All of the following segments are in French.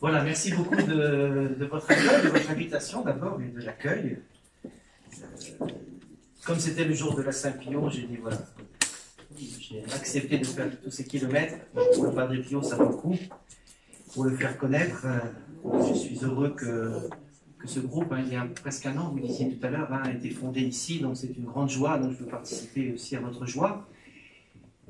Voilà, merci beaucoup de votre accueil, de votre invitation d'abord et de l'accueil. Comme c'était le jour de la Saint-Pio, j'ai dit voilà, j'ai accepté de faire tous ces kilomètres. Pour le Padre Pio, ça vaut le coup. Pour le faire connaître, je suis heureux que ce groupe, il y a presque un an, vous disiez tout à l'heure, a été fondé ici, donc c'est une grande joie, donc je veux participer aussi à votre joie.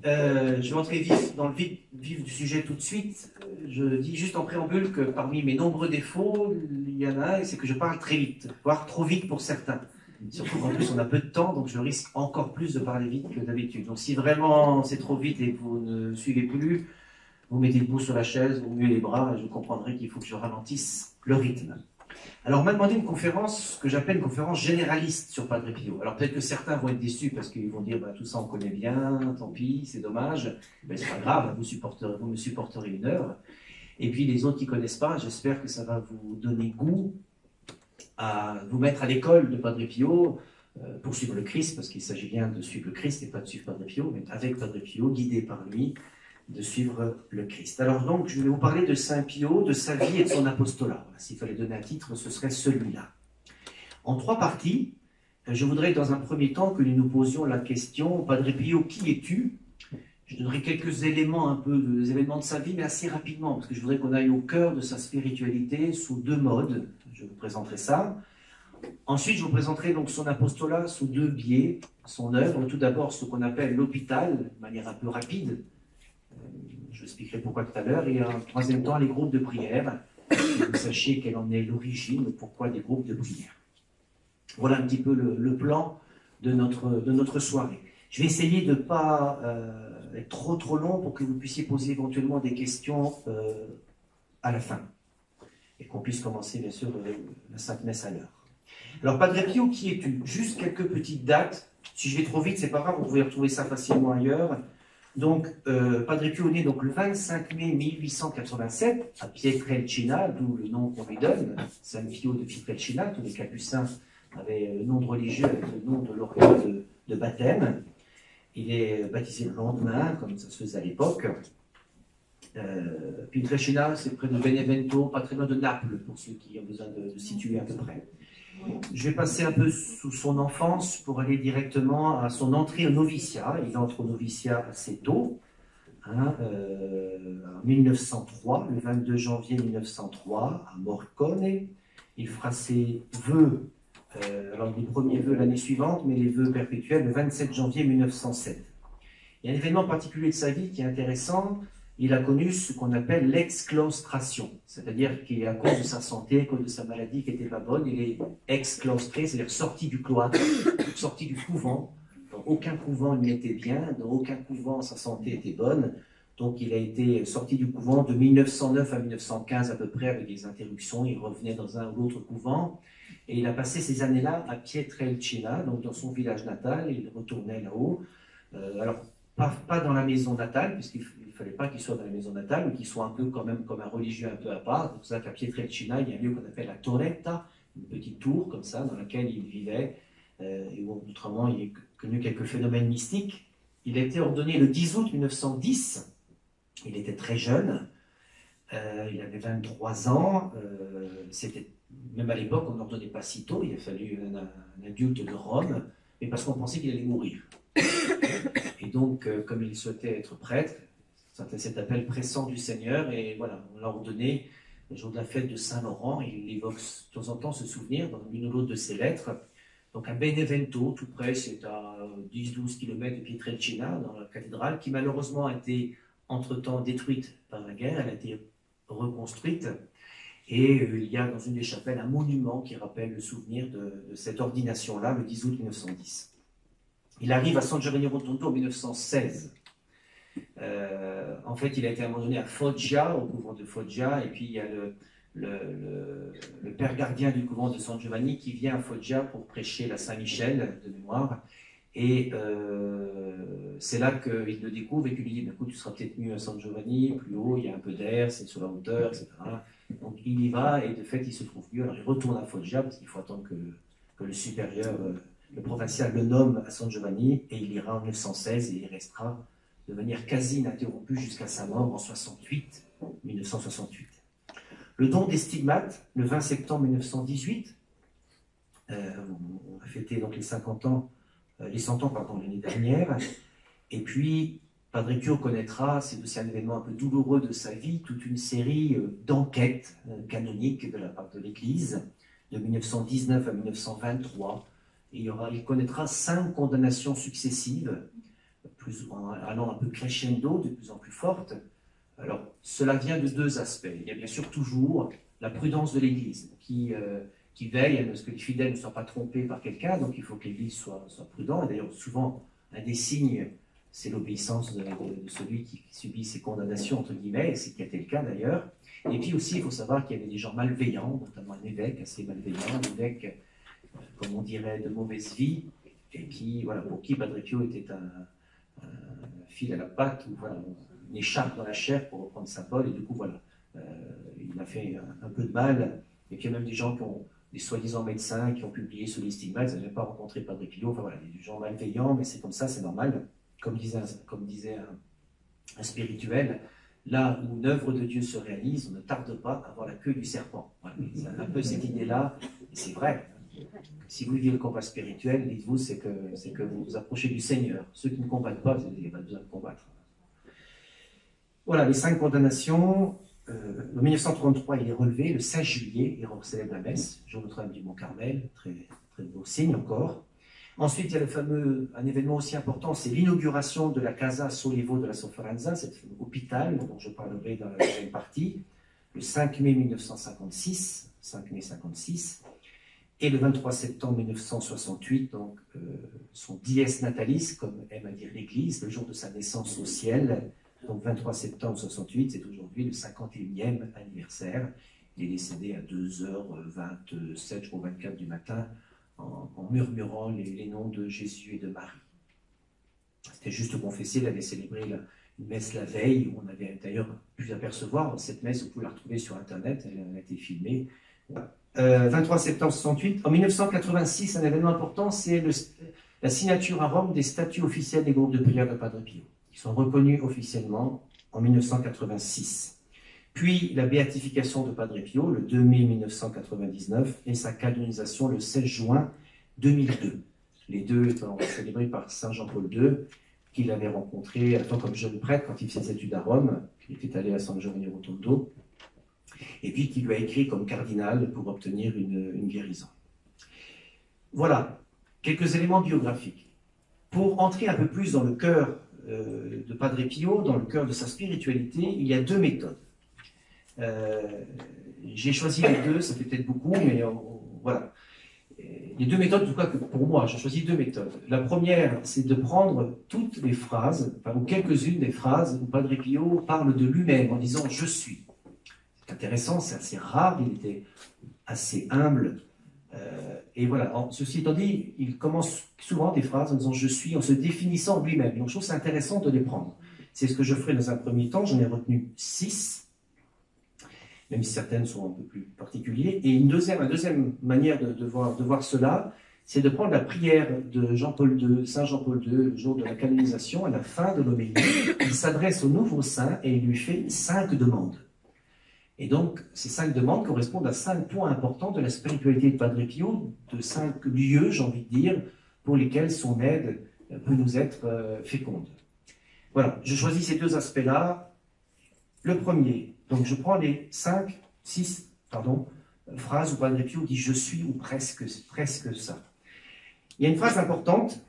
Je vais entrer dans le vif du sujet tout de suite. Je dis juste en préambule que parmi mes nombreux défauts, il y en a, c'est que je parle très vite, voire trop vite pour certains. Surtout qu'en plus on a peu de temps, donc je risque encore plus de parler vite que d'habitude. Donc si vraiment c'est trop vite et que vous ne suivez plus, vous mettez le bout sur la chaise, vous muez les bras, et je comprendrai qu'il faut que je ralentisse le rythme. Alors, on m'a demandé une conférence que j'appelle une conférence généraliste sur Padre Pio. Alors, peut-être que certains vont être déçus parce qu'ils vont dire bah, tout ça on connaît bien, tant pis, c'est dommage. Mais c'est pas grave, vous me supporterez une heure. Et puis, les autres qui ne connaissent pas, j'espère que ça va vous donner goût à vous mettre à l'école de Padre Pio pour suivre le Christ, parce qu'il s'agit bien de suivre le Christ et pas de suivre Padre Pio, mais avec Padre Pio, guidé par lui, de suivre le Christ. Alors donc, je vais vous parler de Saint Pio, de sa vie et de son apostolat. S'il fallait donner un titre, ce serait celui-là. En trois parties, je voudrais dans un premier temps que nous nous posions la question, Padre Pio, qui es-tu? Je donnerai quelques éléments, un peu des événements de sa vie, mais assez rapidement, parce que je voudrais qu'on aille au cœur de sa spiritualité sous deux modes. Je vous présenterai ça. Ensuite, je vous présenterai donc son apostolat sous deux biais, son œuvre. Tout d'abord, ce qu'on appelle l'hôpital, de manière un peu rapide. Je vous expliquerai pourquoi tout à l'heure. Et en troisième temps, les groupes de prière. Que vous sachiez quelle en est l'origine, pourquoi des groupes de prière. Voilà un petit peu le plan de notre soirée. Je vais essayer de ne pas être trop long pour que vous puissiez poser éventuellement des questions à la fin. Et qu'on puisse commencer, bien sûr, la Sainte Messe à l'heure. Alors, Padre Pio, qui es-tu? Juste quelques petites dates. Si je vais trop vite, c'est pas grave, vous pouvez retrouver ça facilement ailleurs. Donc, Padre Pio est né donc, le 25 mai 1887 à Pietrelcina, d'où le nom qu'on lui donne, San Pio de Pietrelcina. Tous les capucins avaient le nom de religieux avec le nom de leur de baptême. Il est baptisé le lendemain, comme ça se faisait à l'époque. Pietrelcina, c'est près de Benevento, pas très loin de Naples, pour ceux qui ont besoin de situer à peu près. Je vais passer un peu sous son enfance pour aller directement à son entrée au noviciat. Il entre au noviciat assez tôt, en 1903, le 22 janvier 1903, à Morcone. Il fera ses vœux, alors les premiers vœux l'année suivante, mais les vœux perpétuels le 27 janvier 1907. Il y a un événement particulier de sa vie qui est intéressant. Il a connu ce qu'on appelle l'exclaustration, c'est-à-dire qu'à cause de sa santé, à cause de sa maladie qui n'était pas bonne, il est exclaustré, c'est-à-dire sorti du cloître, sorti du couvent. Dans aucun couvent il n'était bien, dans aucun couvent sa santé était bonne, donc il a été sorti du couvent de 1909 à 1915 à peu près avec des interruptions, il revenait dans un ou l'autre couvent, et il a passé ces années-là à Pietrelcina, donc dans son village natal, il retournait là-haut. Alors, pas dans la maison natale, puisqu'il ne fallait pas qu'il soit dans la maison natale, mais qu'il soit un peu quand même comme un religieux un peu à part. C'est pour ça qu'à Pietrelcina, il y a un lieu qu'on appelle la Torretta, une petite tour comme ça, dans laquelle il vivait, et où autrement il a connu quelques phénomènes mystiques. Il a été ordonné le 10 août 1910, il était très jeune, il avait 23 ans, même à l'époque on n'ordonnait pas si tôt, il a fallu un adulte de Rome, mais parce qu'on pensait qu'il allait mourir. Et donc, comme il souhaitait être prêtre, cet appel pressant du Seigneur, et voilà, on l'a ordonné le jour de la fête de Saint-Laurent. Il évoque de temps en temps ce souvenir dans l'une ou l'autre de ses lettres. Donc à Benevento, tout près, c'est à 10-12 km de Pietrelcina, dans la cathédrale, qui malheureusement a été entre-temps détruite par la guerre, elle a été reconstruite. Et il y a dans une des chapelles un monument qui rappelle le souvenir de cette ordination-là, le 10 août 1910. Il arrive à San Giovanni Rotondo en 1916. En fait, il a été abandonné à Foggia, au couvent de Foggia, et puis il y a le père gardien du couvent de San Giovanni qui vient à Foggia pour prêcher la Saint-Michel de mémoire. Et c'est là qu'il le découvre et qu'il lui dit écoute, tu seras peut-être mieux à San Giovanni, plus haut, il y a un peu d'air, c'est sur la hauteur, etc. Donc il y va et de fait il se trouve mieux. Alors il retourne à Foggia parce qu'il faut attendre que le supérieur. Le provincial le nomme à San Giovanni et il ira en 1916 et il restera de manière quasi ininterrompue jusqu'à sa mort en 1968. Le don des stigmates, le 20 septembre 1918, on a fêté donc les 50 ans, les 100 ans pardon, l'année dernière, et puis Padre Pio connaîtra, c'est aussi un événement un peu douloureux de sa vie, toute une série d'enquêtes canoniques de la part de l'Église, de 1919 à 1923. Et il connaîtra 5 condamnations successives, allant un peu crescendo, de plus en plus fortes. Alors, cela vient de 2 aspects. Il y a bien sûr toujours la prudence de l'Église, qui veille à ce que les fidèles ne soient pas trompés par quelqu'un, donc il faut que l'Église soit prudente. Et d'ailleurs, souvent, un des signes, c'est l'obéissance de celui qui subit ces condamnations, entre guillemets, et c'est qui a été le cas d'ailleurs. Et puis aussi, il faut savoir qu'il y avait des gens malveillants, notamment un évêque assez malveillant, un évêque, comme on dirait, de mauvaise vie, et qui, voilà, pour qui Padre Pio était un fil à la patte, ou voilà, une écharpe dans la chair, pour reprendre Saint-Paul, et du coup, voilà, il a fait un peu de mal. Et puis il y a même des gens qui ont, des soi-disant médecins, qui ont publié sur les stigmates, ils n'avaient pas rencontré Padre Pio, enfin voilà, des gens malveillants, mais c'est comme ça, c'est normal. Comme disait un spirituel, là où une œuvre de Dieu se réalise, on ne tarde pas à voir la queue du serpent. Voilà. C'est un peu cette idée-là, et c'est vrai. Si vous vivez le combat spirituel, dites-vous, c'est que vous vous approchez du Seigneur. Ceux qui ne combattent pas, vous n'avez pas besoin de combattre. Voilà, les 5 condamnations. En 1933, il est relevé, le 16 juillet, et on célèbre la messe, jour Notre-Dame du Mont-Carmel, très, très beau signe encore. Ensuite, il y a un événement aussi important, c'est l'inauguration de la Casa Solevo de la Sofferenza, cet hôpital dont je parlerai dans la deuxième partie, le 5 mai 1956, 5 mai 56, et le 23 septembre 1968, donc son dies natalis, comme aime à dire l'Église, le jour de sa naissance au ciel, donc 23 septembre 68, c'est aujourd'hui le 51e anniversaire. Il est décédé à 2h27, je crois 24 du matin, en murmurant les noms de Jésus et de Marie. C'était juste confessé, il avait célébré une messe la veille, où on avait d'ailleurs pu apercevoir cette messe, vous pouvez la retrouver sur Internet, elle a été filmée. 23 septembre 68. En 1986, un événement important, c'est la signature à Rome des statuts officiels des groupes de prière de Padre Pio, qui sont reconnus officiellement en 1986. Puis la béatification de Padre Pio, le 2 mai 1999, et sa canonisation le 16 juin 2002. Les deux étant célébrés par Saint Jean-Paul II, qu'il avait rencontré à temps comme jeune prêtre quand il faisait ses études à Rome, il était allé à San Giovanni Rotondo, et puis qui lui a écrit comme cardinal pour obtenir une guérison. Voilà, quelques éléments biographiques. Pour entrer un peu plus dans le cœur de Padre Pio, dans le cœur de sa spiritualité, il y a 2 méthodes. J'ai choisi les 2, ça fait peut-être beaucoup, mais voilà. Les 2 méthodes, en tout cas pour moi, j'ai choisi 2 méthodes. La première, c'est de prendre toutes les phrases, enfin, ou quelques-unes des phrases où Padre Pio parle de lui-même en disant « je suis ». C'est intéressant, c'est assez rare, il était assez humble. Et voilà, ceci étant dit, il commence souvent des phrases en disant « je suis », en se définissant lui-même. Donc je trouve c'est intéressant de les prendre. C'est ce que je ferai dans un premier temps, j'en ai retenu 6. Même si certaines sont un peu plus particulières. Et une deuxième manière de voir cela, c'est de prendre la prière de Saint Jean-Paul II, le jour de la canonisation, à la fin de l'homélie. Il s'adresse au nouveau saint et il lui fait 5 demandes. Et donc, ces 5 demandes correspondent à 5 points importants de la spiritualité de Padre Pio, de 5 lieux, j'ai envie de dire, pour lesquels son aide peut nous être féconde. Voilà, je choisis ces 2 aspects-là. Le premier, donc je prends les 6 phrases où Padre Pio dit « je suis » ou presque ça. Il y a une phrase importante,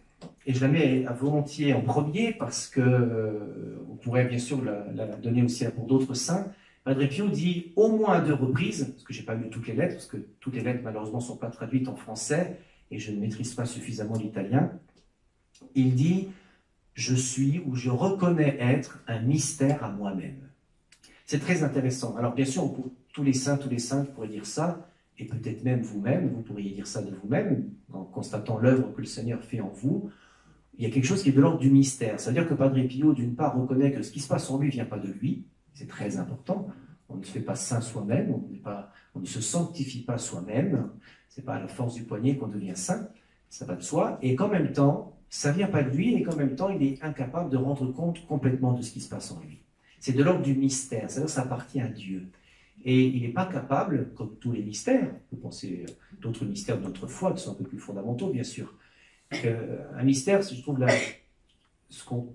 et je la mets à volontiers en premier, parce qu'on pourrait bien sûr la donner aussi pour d'autres saints. Padre Pio dit au moins à 2 reprises, parce que je n'ai pas lu toutes les lettres, parce que toutes les lettres malheureusement ne sont pas traduites en français, et je ne maîtrise pas suffisamment l'italien. Il dit « je suis » ou « je reconnais être un mystère à moi-même ». C'est très intéressant. Alors bien sûr, tous les saints pourraient dire ça, et peut-être même vous-même, vous pourriez dire ça de vous-même, en constatant l'œuvre que le Seigneur fait en vous. Il y a quelque chose qui est de l'ordre du mystère. C'est-à-dire que Padre Pio, d'une part, reconnaît que ce qui se passe en lui ne vient pas de lui, c'est très important. On ne se fait pas saint soi-même, on ne se sanctifie pas soi-même, c'est pas à la force du poignet qu'on devient saint, ça va de soi, et qu'en même temps, ça ne vient pas de lui, et qu'en même temps, il est incapable de rendre compte complètement de ce qui se passe en lui. C'est de l'ordre du mystère, c'est-à-dire que ça appartient à Dieu. Et il n'est pas capable, comme tous les mystères, vous pensez d'autres mystères de notre foi qui sont un peu plus fondamentaux, bien sûr. Un mystère, je trouve,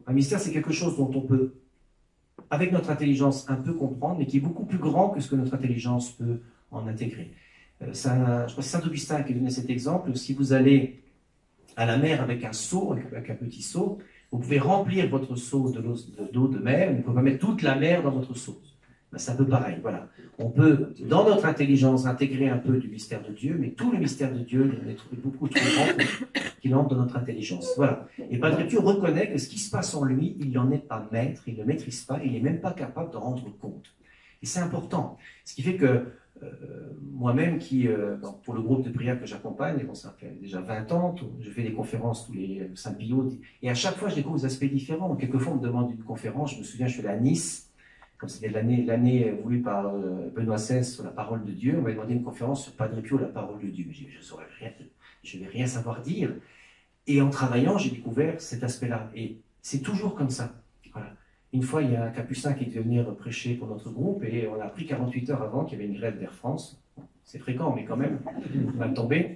un mystère, c'est quelque chose dont on peut, avec notre intelligence, un peu comprendre, mais qui est beaucoup plus grand que ce que notre intelligence peut en intégrer. Je crois que c'est Saint Augustin qui donnait cet exemple. Si vous allez à la mer avec un seau, avec un petit seau, vous pouvez remplir votre seau d'eau de mer, mais vous ne pouvez pas mettre toute la mer dans votre seau. Ben, c'est un peu pareil, voilà. On peut, dans notre intelligence, intégrer un peu du mystère de Dieu, mais tout le mystère de Dieu est beaucoup trop grand qu'il entre dans notre intelligence. Voilà. Et Padre Pio reconnaît que ce qui se passe en lui, il n'en est pas maître, il ne le maîtrise pas, il n'est même pas capable de rendre compte. Et c'est important. Ce qui fait que moi-même, pour le groupe de prière que j'accompagne, bon, ça fait déjà 20 ans, je fais des conférences tous les Saint Pio, et à chaque fois, je découvre des aspects différents. Quelquefois, on me demande une conférence, je me souviens, je suis allé à Nice, comme c'était l'année voulue par Benoît XVI sur la parole de Dieu, on m'a demandé une conférence sur Padre Pio, la parole de Dieu. J'ai dit, je ne vais rien savoir dire. Et en travaillant, j'ai découvert cet aspect-là. Et c'est toujours comme ça. Voilà. Une fois, il y a un capucin qui devait venir prêcher pour notre groupe, et on a appris 48 heures avant qu'il y avait une grève d'Air France. C'est fréquent, mais quand même, mal tombé.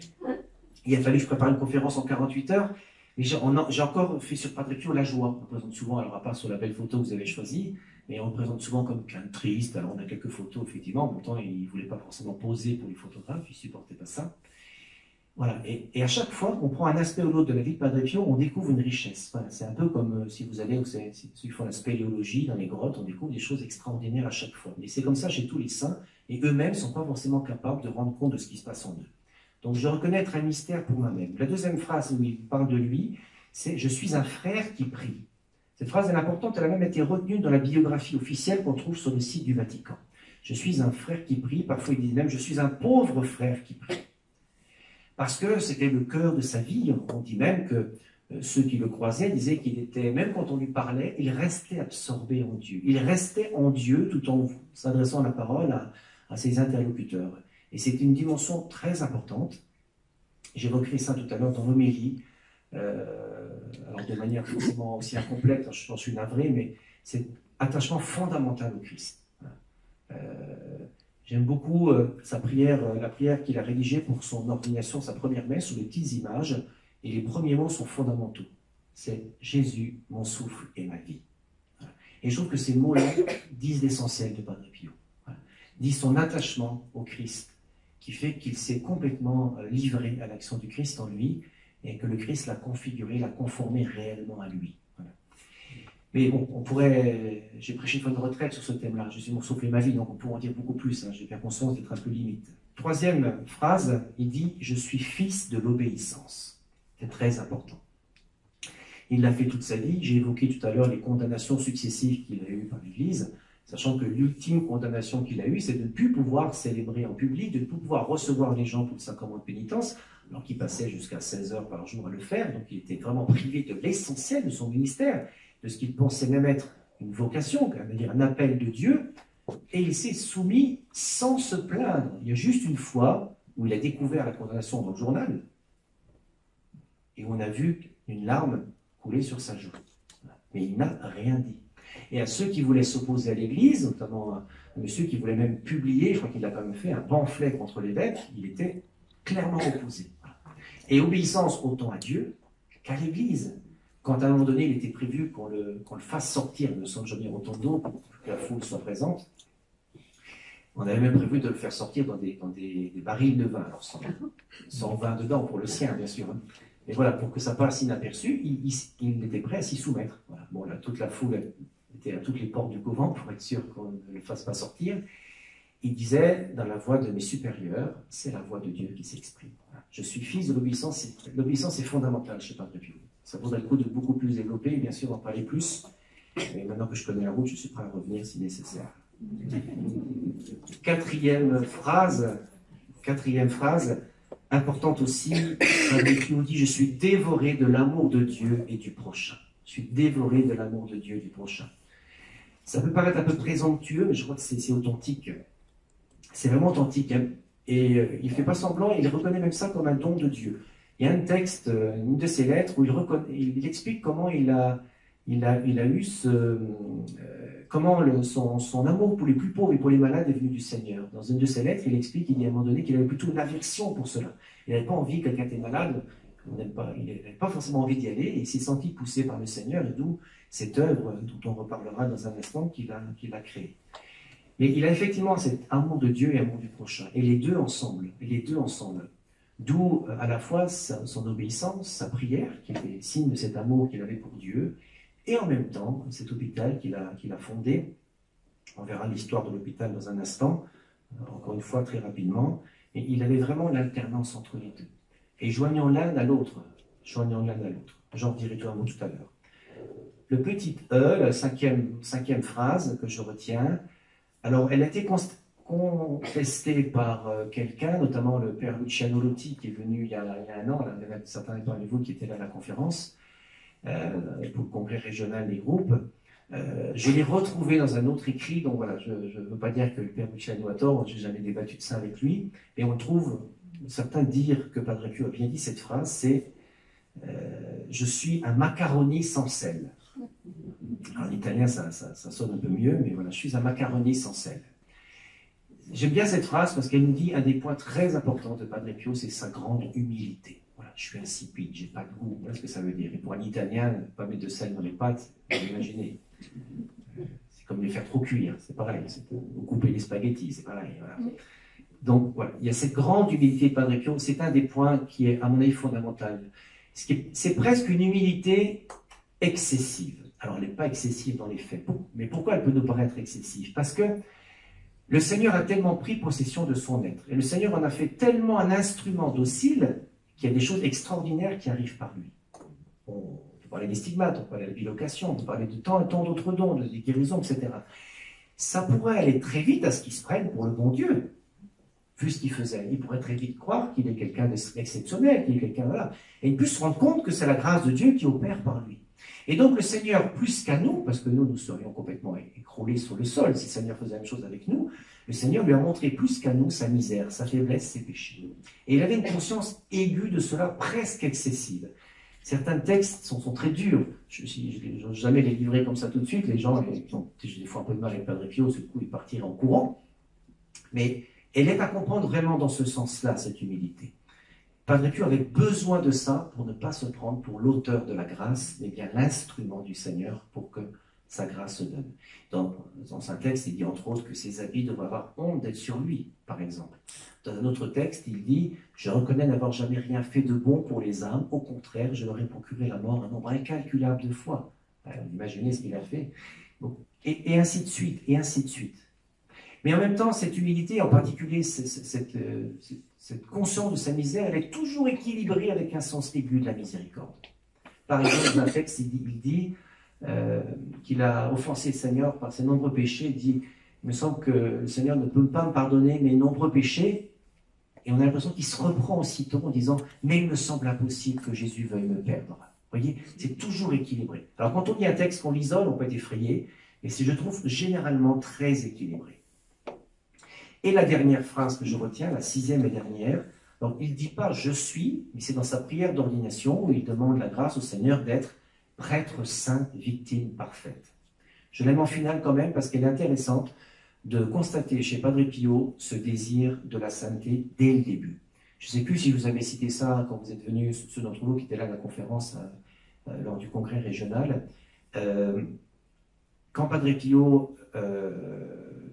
Il a fallu que je prépare une conférence en 48 heures. Mais j'ai encore fait sur Padre Pio la joie. On présente souvent, alors à part sur la belle photo que vous avez choisie, mais on le présente souvent comme quelqu'un de triste. Alors on a quelques photos, effectivement. En même temps, il ne voulait pas forcément poser pour les photographes, il ne supportait pas ça. Voilà. Et à chaque fois qu'on prend un aspect ou l'autre de la vie de Padre Pio, on découvre une richesse. Voilà. C'est un peu comme si vous allez, ceux qui font la spéléologie dans les grottes, on découvre des choses extraordinaires à chaque fois. Mais c'est comme ça chez tous les saints, et eux-mêmes ne sont pas forcément capables de rendre compte de ce qui se passe en eux. Donc je reconnais être un mystère pour moi-même. La deuxième phrase où il parle de lui, c'est « Je suis un frère qui prie ». Cette phrase est importante, elle a même été retenue dans la biographie officielle qu'on trouve sur le site du Vatican. Je suis un frère qui prie, parfois il dit même « Je suis un pauvre frère qui prie ». Parce que c'était le cœur de sa vie. On dit même que ceux qui le croisaient disaient qu'il était, même quand on lui parlait, il restait absorbé en Dieu. Il restait en Dieu tout en s'adressant la parole à ses interlocuteurs. Et c'est une dimension très importante. J'évoquerai ça tout à l'heure dans l'homélie, alors de manière forcément aussi incomplète, j'en suis navré, mais c'est attachement fondamental au Christ. J'aime beaucoup sa prière, la prière qu'il a rédigée pour son ordination, sa première messe, sur les petites images, et les premiers mots sont fondamentaux. C'est « Jésus, mon souffle et ma vie ». Et je trouve que ces mots-là disent l'essentiel de Padre Pio. Disent son attachement au Christ, qui fait qu'il s'est complètement livré à l'action du Christ en lui, et que le Christ l'a configuré, l'a conformé réellement à lui. Voilà. Mais bon, j'ai prêché une fois de retraite sur ce thème-là, je suis mon souffle et ma vie, donc on pourrait en dire beaucoup plus, hein, j'ai bien conscience d'être un peu limite. Troisième phrase, il dit « Je suis fils de l'obéissance ». C'est très important. Il l'a fait toute sa vie, j'ai évoqué tout à l'heure les condamnations successives qu'il a eues par l'Église, sachant que l'ultime condamnation qu'il a eue, c'est de ne plus pouvoir célébrer en public, de ne plus pouvoir recevoir les gens pour le sacrement de pénitence, alors qu'il passait jusqu'à 16 heures par jour à le faire, donc il était vraiment privé de l'essentiel de son ministère, de ce qu'il pensait même être une vocation, c'est-à-dire un appel de Dieu, et il s'est soumis sans se plaindre. Il y a juste une fois où il a découvert la condamnation dans le journal, et on a vu une larme couler sur sa joue. Mais il n'a rien dit. Et à ceux qui voulaient s'opposer à l'Église, notamment un monsieur qui voulait même publier, je crois qu'il a quand même fait un pamphlet contre l'évêque, il était clairement opposé. Et obéissance autant à Dieu qu'à l'Église. Quand à un moment donné, il était prévu qu'on le fasse sortir de San Giovanni Rotondo pour que la foule soit présente, on avait même prévu de le faire sortir dans des barils de vin, alors sans vin dedans pour le sien, bien sûr. Mais voilà, pour que ça passe inaperçu, il était prêt à s'y soumettre. Voilà. Bon, là, toute la foule était à toutes les portes du couvent pour être sûr qu'on ne le fasse pas sortir. Il disait, dans la voix de mes supérieurs, c'est la voix de Dieu qui s'exprime. Voilà. Je suis fils de l'obéissance. L'obéissance est fondamentale chez Padre Pio. Ça vaudrait le coup de beaucoup plus développer, bien sûr, d'en parler plus. Mais maintenant que je connais la route, je suis prêt à revenir si nécessaire. Quatrième phrase, importante aussi, Padre Pio dit « Je suis dévoré de l'amour de Dieu et du prochain ». Je suis dévoré de l'amour de Dieu et du prochain. Ça peut paraître un peu présomptueux, mais je crois que c'est authentique. C'est vraiment authentique. Hein. Et il ne fait pas semblant, il reconnaît même ça comme un don de Dieu. Il y a un texte, une de ses lettres, où il explique comment il a il a eu son amour pour les plus pauvres et pour les malades est venu du Seigneur. Dans une de ses lettres, il explique, il dit à un moment donné qu'il avait plutôt une aversion pour cela. Il n'avait pas envie, quelqu'un était malade, il n'avait pas forcément envie d'y aller, et il s'est senti poussé par le Seigneur, et d'où cette œuvre dont on reparlera dans un instant qu'il a créée. Mais il a effectivement cet amour de Dieu et amour du prochain, et les deux ensemble. D'où à la fois son obéissance, sa prière, qui était signe de cet amour qu'il avait pour Dieu, et en même temps cet hôpital qu'il a fondé. On verra l'histoire de l'hôpital dans un instant, encore une fois très rapidement, et il avait vraiment l'alternance entre les deux. Et joignant l'un à l'autre, j'en dirai tout un mot tout à l'heure. Le petit E, la cinquième phrase que je retiens, alors elle a été contestée par quelqu'un, notamment le père Luciano Lotti, qui est venu il y a un an, là, il y en a certains parmi vous qui étaient là à la conférence, pour le congrès régional des groupes. Je l'ai retrouvé dans un autre écrit, donc voilà, je ne veux pas dire que le père Luciano a tort, je n'ai jamais débattu de ça avec lui, mais on trouve certains dire que Padre Pio a bien dit cette phrase, c'est je suis un macaroni sans sel. Alors, en italien, ça sonne un peu mieux, mais voilà, je suis un macaroni sans sel. J'aime bien cette phrase parce qu'elle nous dit un des points très importants de Padre Pio, c'est sa grande humilité. Voilà, je suis insipide, j'ai pas de goût. Voilà ce que ça veut dire. Et pour un Italien, ne pas mettre de sel dans les pâtes, vous imaginez. C'est comme les faire trop cuire, c'est pareil. C'est pour couper les spaghettis, c'est pareil. Voilà. Donc voilà, il y a cette grande humilité de Padre Pio. C'est un des points qui est, à mon avis, fondamental. C'est presque une humilité excessive. Alors, elle n'est pas excessive dans les faits. Mais pourquoi elle peut nous paraître excessive? Parce que le Seigneur a tellement pris possession de son être. Et le Seigneur en a fait tellement un instrument docile qu'il y a des choses extraordinaires qui arrivent par lui. On peut parler des stigmates, on peut parler de la bilocation, on peut parler de tant et tant d'autres dons, des guérisons, etc. Ça pourrait aller très vite à ce qu'il se prenne pour le bon Dieu. Vu ce qu'il faisait, il pourrait très vite croire qu'il est quelqu'un d'exceptionnel, qu'il est quelqu'un, voilà. Et il peut se rendre compte que c'est la grâce de Dieu qui opère par lui. Et donc le Seigneur, plus qu'à nous, parce que nous serions complètement écroulés sur le sol si le Seigneur faisait la même chose avec nous, le Seigneur lui a montré plus qu'à nous sa misère, sa faiblesse, ses péchés. Et il avait une conscience aiguë de cela, presque excessive. Certains textes sont très durs. Je n'ai jamais les livrés comme ça tout de suite. Les gens, j'ai des fois un peu de mal avec Padre Pio, ce coup, ils partiraient en courant. Mais elle est à comprendre vraiment dans ce sens-là, cette humilité. Padre Pio avait besoin de ça pour ne pas se prendre pour l'auteur de la grâce, mais bien l'instrument du Seigneur pour que sa grâce se donne. Dans un texte, il dit entre autres que ses habits devraient avoir honte d'être sur lui, par exemple. Dans un autre texte, il dit « Je reconnais n'avoir jamais rien fait de bon pour les âmes, au contraire, je leur ai procuré la mort un nombre incalculable de fois. » Imaginez ce qu'il a fait. Bon. Et ainsi de suite, et ainsi de suite. Mais en même temps, cette humilité, en particulier cette conscience de sa misère, elle est toujours équilibrée avec un sens aigu de la miséricorde. Par exemple, dans un texte, il dit qu'il a offensé le Seigneur par ses nombreux péchés. Il dit, il me semble que le Seigneur ne peut pas me pardonner mes nombreux péchés. Et on a l'impression qu'il se reprend aussitôt en disant, mais il me semble impossible que Jésus veuille me perdre. Vous voyez, c'est toujours équilibré. Alors quand on lit un texte qu'on l'isole, on peut être effrayé, mais c'est, je trouve, généralement très équilibré. Et la dernière phrase que je retiens, la sixième et dernière, donc il ne dit pas « je suis », mais c'est dans sa prière d'ordination où il demande la grâce au Seigneur d'être prêtre saint, victime parfaite. Je l'aime en finale quand même parce qu'elle est intéressante de constater chez Padre Pio ce désir de la sainteté dès le début. Je ne sais plus si vous avez cité ça quand vous êtes venus, ceux d'entre vous qui étaient là à la conférence lors du congrès régional. Quand Padre Pio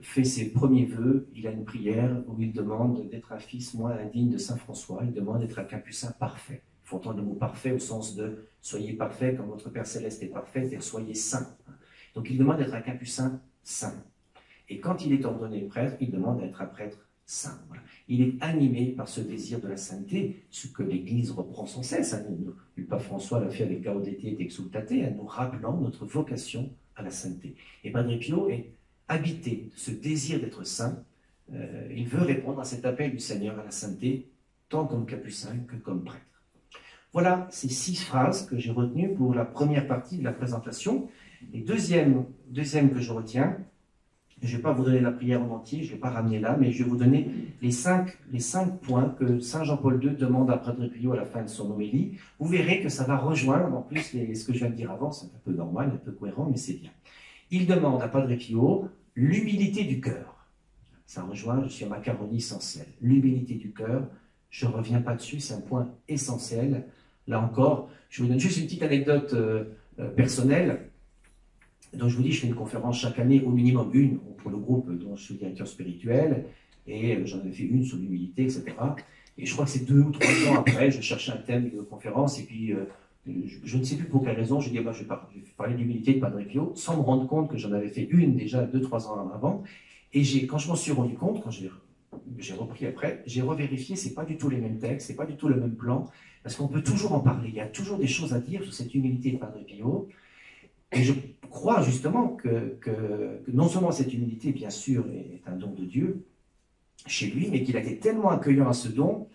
fait ses premiers vœux, il a une prière où il demande d'être un fils moins indigne de Saint François, il demande d'être un capucin parfait. Il faut entendre le mot parfait au sens de « soyez parfait comme votre Père Céleste est parfait », c'est-à-dire « soyez saint ». Donc il demande d'être un capucin saint. Et quand il est ordonné prêtre, il demande d'être un prêtre saint. Voilà. Il est animé par ce désir de la sainteté, ce que l'Église reprend sans cesse. Le pape François l'a fait avec Gaudete et Exsultate, nous rappelant notre vocation à la sainteté. Et Padre Pio est habité de ce désir d'être saint. Il veut répondre à cet appel du Seigneur à la sainteté, tant comme capucin que comme prêtre. Voilà ces 6 phrases que j'ai retenues pour la première partie de la présentation. Et deuxième que je retiens, Je ne vais pas vous donner la prière en entier, je ne l'ai pas ramené là, mais je vais vous donner les cinq points que Saint Jean-Paul II demande à Padre Pio à la fin de son homélie. Vous verrez que ça va rejoindre, en plus, ce que je viens de dire avant, c'est un peu normal, un peu cohérent, mais c'est bien. Il demande à Padre Pio l'humilité du cœur. Ça rejoint, je suis à macaroni sans sel. L'humilité du cœur, je ne reviens pas dessus, c'est un point essentiel. Là encore, je vous donne juste une petite anecdote personnelle. Donc je vous dis, je fais une conférence chaque année, au minimum une, pour le groupe dont je suis directeur spirituel, et j'en avais fait une sur l'humilité, etc. Et je crois que c'est 2 ou 3 ans après, je cherchais un thème de conférence, et puis je ne sais plus pour quelle raison, je dis, je vais parler de l'humilité de Padre Pio, sans me rendre compte que j'en avais fait une déjà 2-3 ans avant. Et quand je m'en suis rendu compte, quand j'ai repris après, j'ai revérifié, c'est pas du tout les mêmes textes, c'est pas du tout le même plan, parce qu'on peut toujours en parler, il y a toujours des choses à dire sur cette humilité de Padre Pio. Et je crois justement que non seulement cette humilité, bien sûr, est un don de Dieu chez lui, mais qu'il a été tellement accueillant à ce don,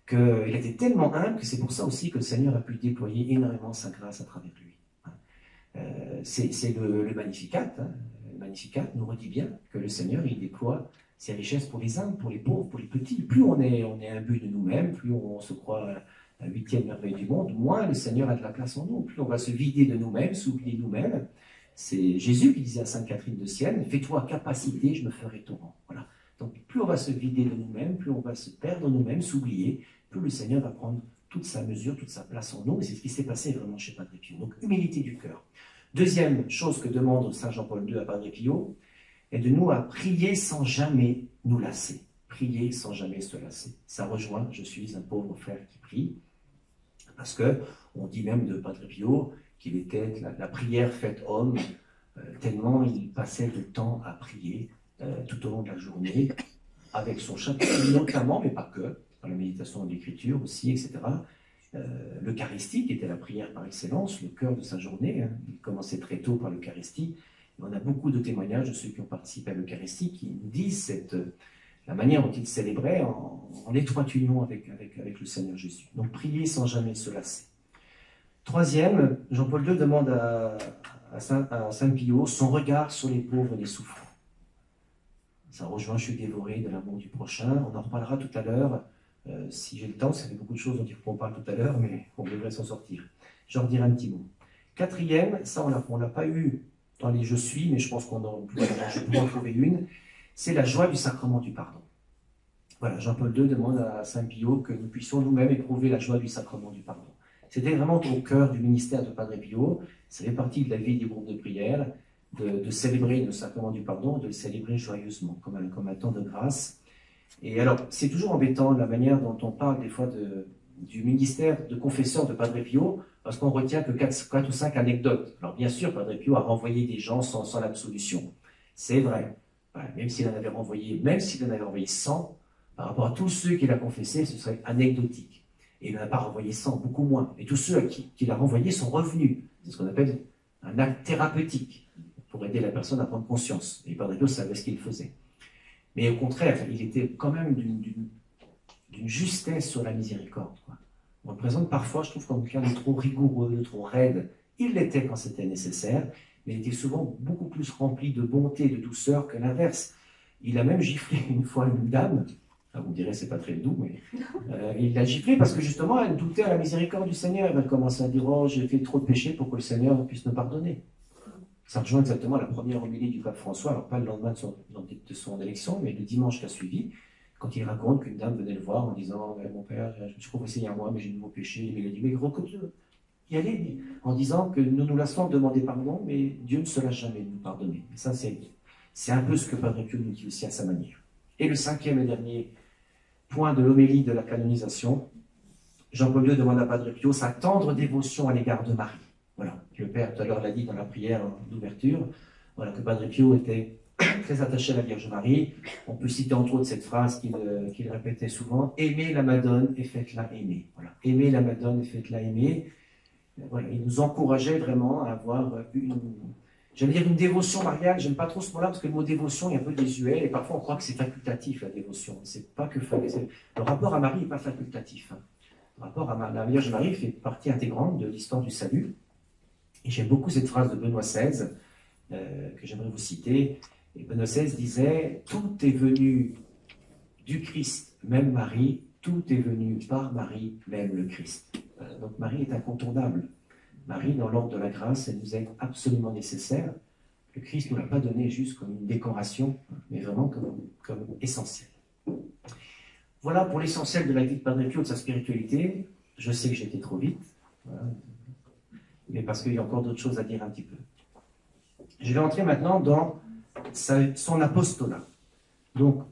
qu'il a été tellement humble, que c'est pour ça aussi que le Seigneur a pu déployer énormément sa grâce à travers lui. C'est le Magnificat. Hein. Le Magnificat nous redit bien que le Seigneur, il déploie ses richesses pour les humbles, pour les pauvres, pour les petits. Plus on est imbu de nous-mêmes, plus on se croit la 8e merveille du monde, moins le Seigneur a de la place en nous. Plus on va se vider de nous-mêmes, s'oublier nous-mêmes. C'est Jésus qui disait à Sainte Catherine de Sienne, « Fais-toi capacité, je me ferai torrent. » Voilà. Donc plus on va se vider de nous-mêmes, plus on va se perdre nous-mêmes, s'oublier, plus le Seigneur va prendre toute sa mesure, toute sa place en nous. Et c'est ce qui s'est passé vraiment chez Padre Pio. Donc humilité du cœur. Deuxième chose que demande Saint Jean-Paul II à Padre Pio, est de nous à prier sans jamais nous lasser. Prier sans jamais se lasser. Ça rejoint, je suis un pauvre frère qui prie, parce que on dit même de Padre Pio qu'il était la prière faite homme, tellement il passait le temps à prier tout au long de la journée, avec son chapelet notamment, mais pas que, dans la méditation de l'écriture aussi, etc. L'Eucharistie, qui était la prière par excellence, le cœur de sa journée, hein. Il commençait très tôt par l'Eucharistie. On a beaucoup de témoignages de ceux qui ont participé à l'Eucharistie qui nous disent la manière dont ils célébraient en étroite union avec le Seigneur Jésus. Donc prier sans jamais se lasser. Troisième, Jean-Paul II demande à Saint Pio son regard sur les pauvres et les souffrants. Ça rejoint, je suis dévoré de l'amour du prochain. On en reparlera tout à l'heure. Si j'ai le temps, ça fait beaucoup de choses dont il faut qu'on parle tout à l'heure, mais on devrait s'en sortir. J'en dirai un petit mot. Quatrième, ça on l'a pas eu dans les « je suis », mais je pense je pourrais en trouver une, c'est la joie du sacrement du pardon. Voilà, Jean-Paul II demande à Saint Pio que nous puissions nous-mêmes éprouver la joie du sacrement du pardon. C'était vraiment au cœur du ministère de Padre Pio, ça fait partie de la vie du groupe de prière, de célébrer le sacrement du pardon, de le célébrer joyeusement, comme un temps de grâce. Et alors, c'est toujours embêtant la manière dont on parle des fois du ministère de confesseur de Padre Pio, parce qu'on retient que 4 ou 5 anecdotes. Alors bien sûr, Padre Pio a renvoyé des gens sans l'absolution. C'est vrai. Voilà, même s'il en avait renvoyé 100, par rapport à tous ceux qu'il a confessés, ce serait anecdotique. Et il n'en a pas renvoyé 100, beaucoup moins. Et tous ceux à qui il a renvoyé sont revenus. C'est ce qu'on appelle un acte thérapeutique, pour aider la personne à prendre conscience. Et Padre Pio savait ce qu'il faisait. Mais au contraire, il était quand même d'une justesse sur la miséricorde, quoi. On le présente parfois, je trouve, comme quelqu'un de trop rigoureux, de trop raide. Il l'était quand c'était nécessaire, mais il était souvent beaucoup plus rempli de bonté et de douceur que l'inverse. Il a même giflé une fois une dame, vous me direz, c'est pas très doux, mais il l'a giflé parce que justement, elle doutait à la miséricorde du Seigneur. Elle commençait à dire, oh, j'ai fait trop de péchés pour que le Seigneur puisse me pardonner. Ça rejoint exactement la première homélie du pape François, alors pas le lendemain de son élection, mais le dimanche qui a suivi, quand il raconte qu'une dame venait le voir en disant « Mon père, je me suis confessé il y a un mois, mais j'ai de nouveaux péchés. » Il a dit « Mais y aller !» en disant que nous nous lassons de demander pardon, mais Dieu ne se lasse jamais de nous pardonner. Et ça, c'est un peu ce que Padre Pio nous dit aussi à sa manière. Et le cinquième et dernier point de l'homélie de la canonisation, Jean-Paul II demande à Padre Pio sa tendre dévotion à l'égard de Marie. Voilà, le Père tout à l'heure l'a dit dans la prière d'ouverture, voilà, que Padre Pio était très attaché à la Vierge Marie. On peut citer entre autres cette phrase qu'il répétait souvent, « Aimez la Madone et faites-la aimer ». Voilà, « Aimez la Madone et faites-la aimer ». Voilà, il nous encourageait vraiment à avoir j'allais dire une dévotion mariale. J'aime pas trop ce mot-là parce que le mot dévotion est un peu désuet et parfois on croit que c'est facultatif la dévotion. C'est pas que le rapport à Marie n'est pas facultatif. Hein. Le rapport à la Vierge Marie fait partie intégrante de l'histoire du salut. Et j'aime beaucoup cette phrase de Benoît XVI que j'aimerais vous citer. Et Benoît XVI disait, tout est venu du Christ, même Marie, tout est venu par Marie, même le Christ. Donc Marie est incontournable. Marie, dans l'ordre de la grâce, elle nous est absolument nécessaire. Le Christ ne nous l'a pas donné juste comme une décoration, mais vraiment comme essentiel. Voilà pour l'essentiel de la vie de Padre Pio, de sa spiritualité. Je sais que j'ai été trop vite, voilà, mais parce qu'il y a encore d'autres choses à dire un petit peu. Je vais entrer maintenant dans son apostolat. Donc,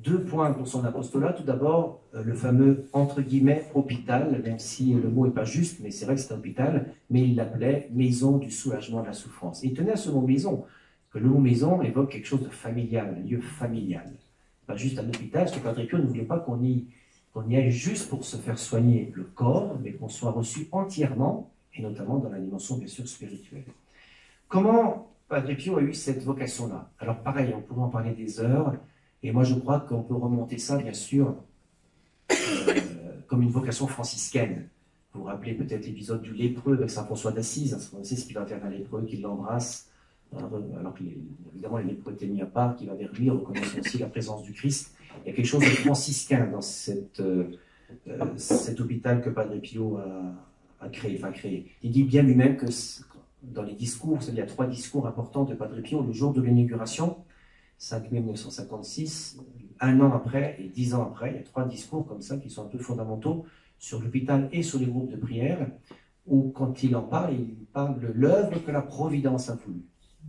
2 points pour son apostolat. Tout d'abord, le fameux, entre guillemets, hôpital, même si le mot n'est pas juste, mais c'est vrai que c'est un hôpital, mais il l'appelait maison du soulagement de la souffrance. Et il tenait à ce mot maison, que le mot maison évoque quelque chose de familial, un lieu familial. Pas juste un hôpital, parce que Padre Pio ne voulait pas qu'on y aille juste pour se faire soigner le corps, mais qu'on soit reçu entièrement, et notamment dans la dimension, bien sûr, spirituelle. Comment Padre Pio a eu cette vocation-là? Alors pareil, on pourrait en parler des heures, et moi je crois qu'on peut remonter ça, bien sûr, comme une vocation franciscaine. Vous vous rappelez peut-être l'épisode du lépreux avec Saint François d'Assise, on sait ce qu'il va faire un lépreux, qu'il l'embrasse, alors que évidemment les lépreux étaient mis à part, qu'il va vers lui, reconnaissant aussi la présence du Christ. Il y a quelque chose de franciscain dans cet hôpital que Padre Pio a créé. Il dit bien lui-même que dans les discours, il y a 3 discours importants de Padre Pio le jour de l'inauguration, 5 mai 1956, 1 an après et 10 ans après. Il y a 3 discours comme ça qui sont un peu fondamentaux sur l'hôpital et sur les groupes de prière, où quand il parle de l'œuvre que la Providence a voulu.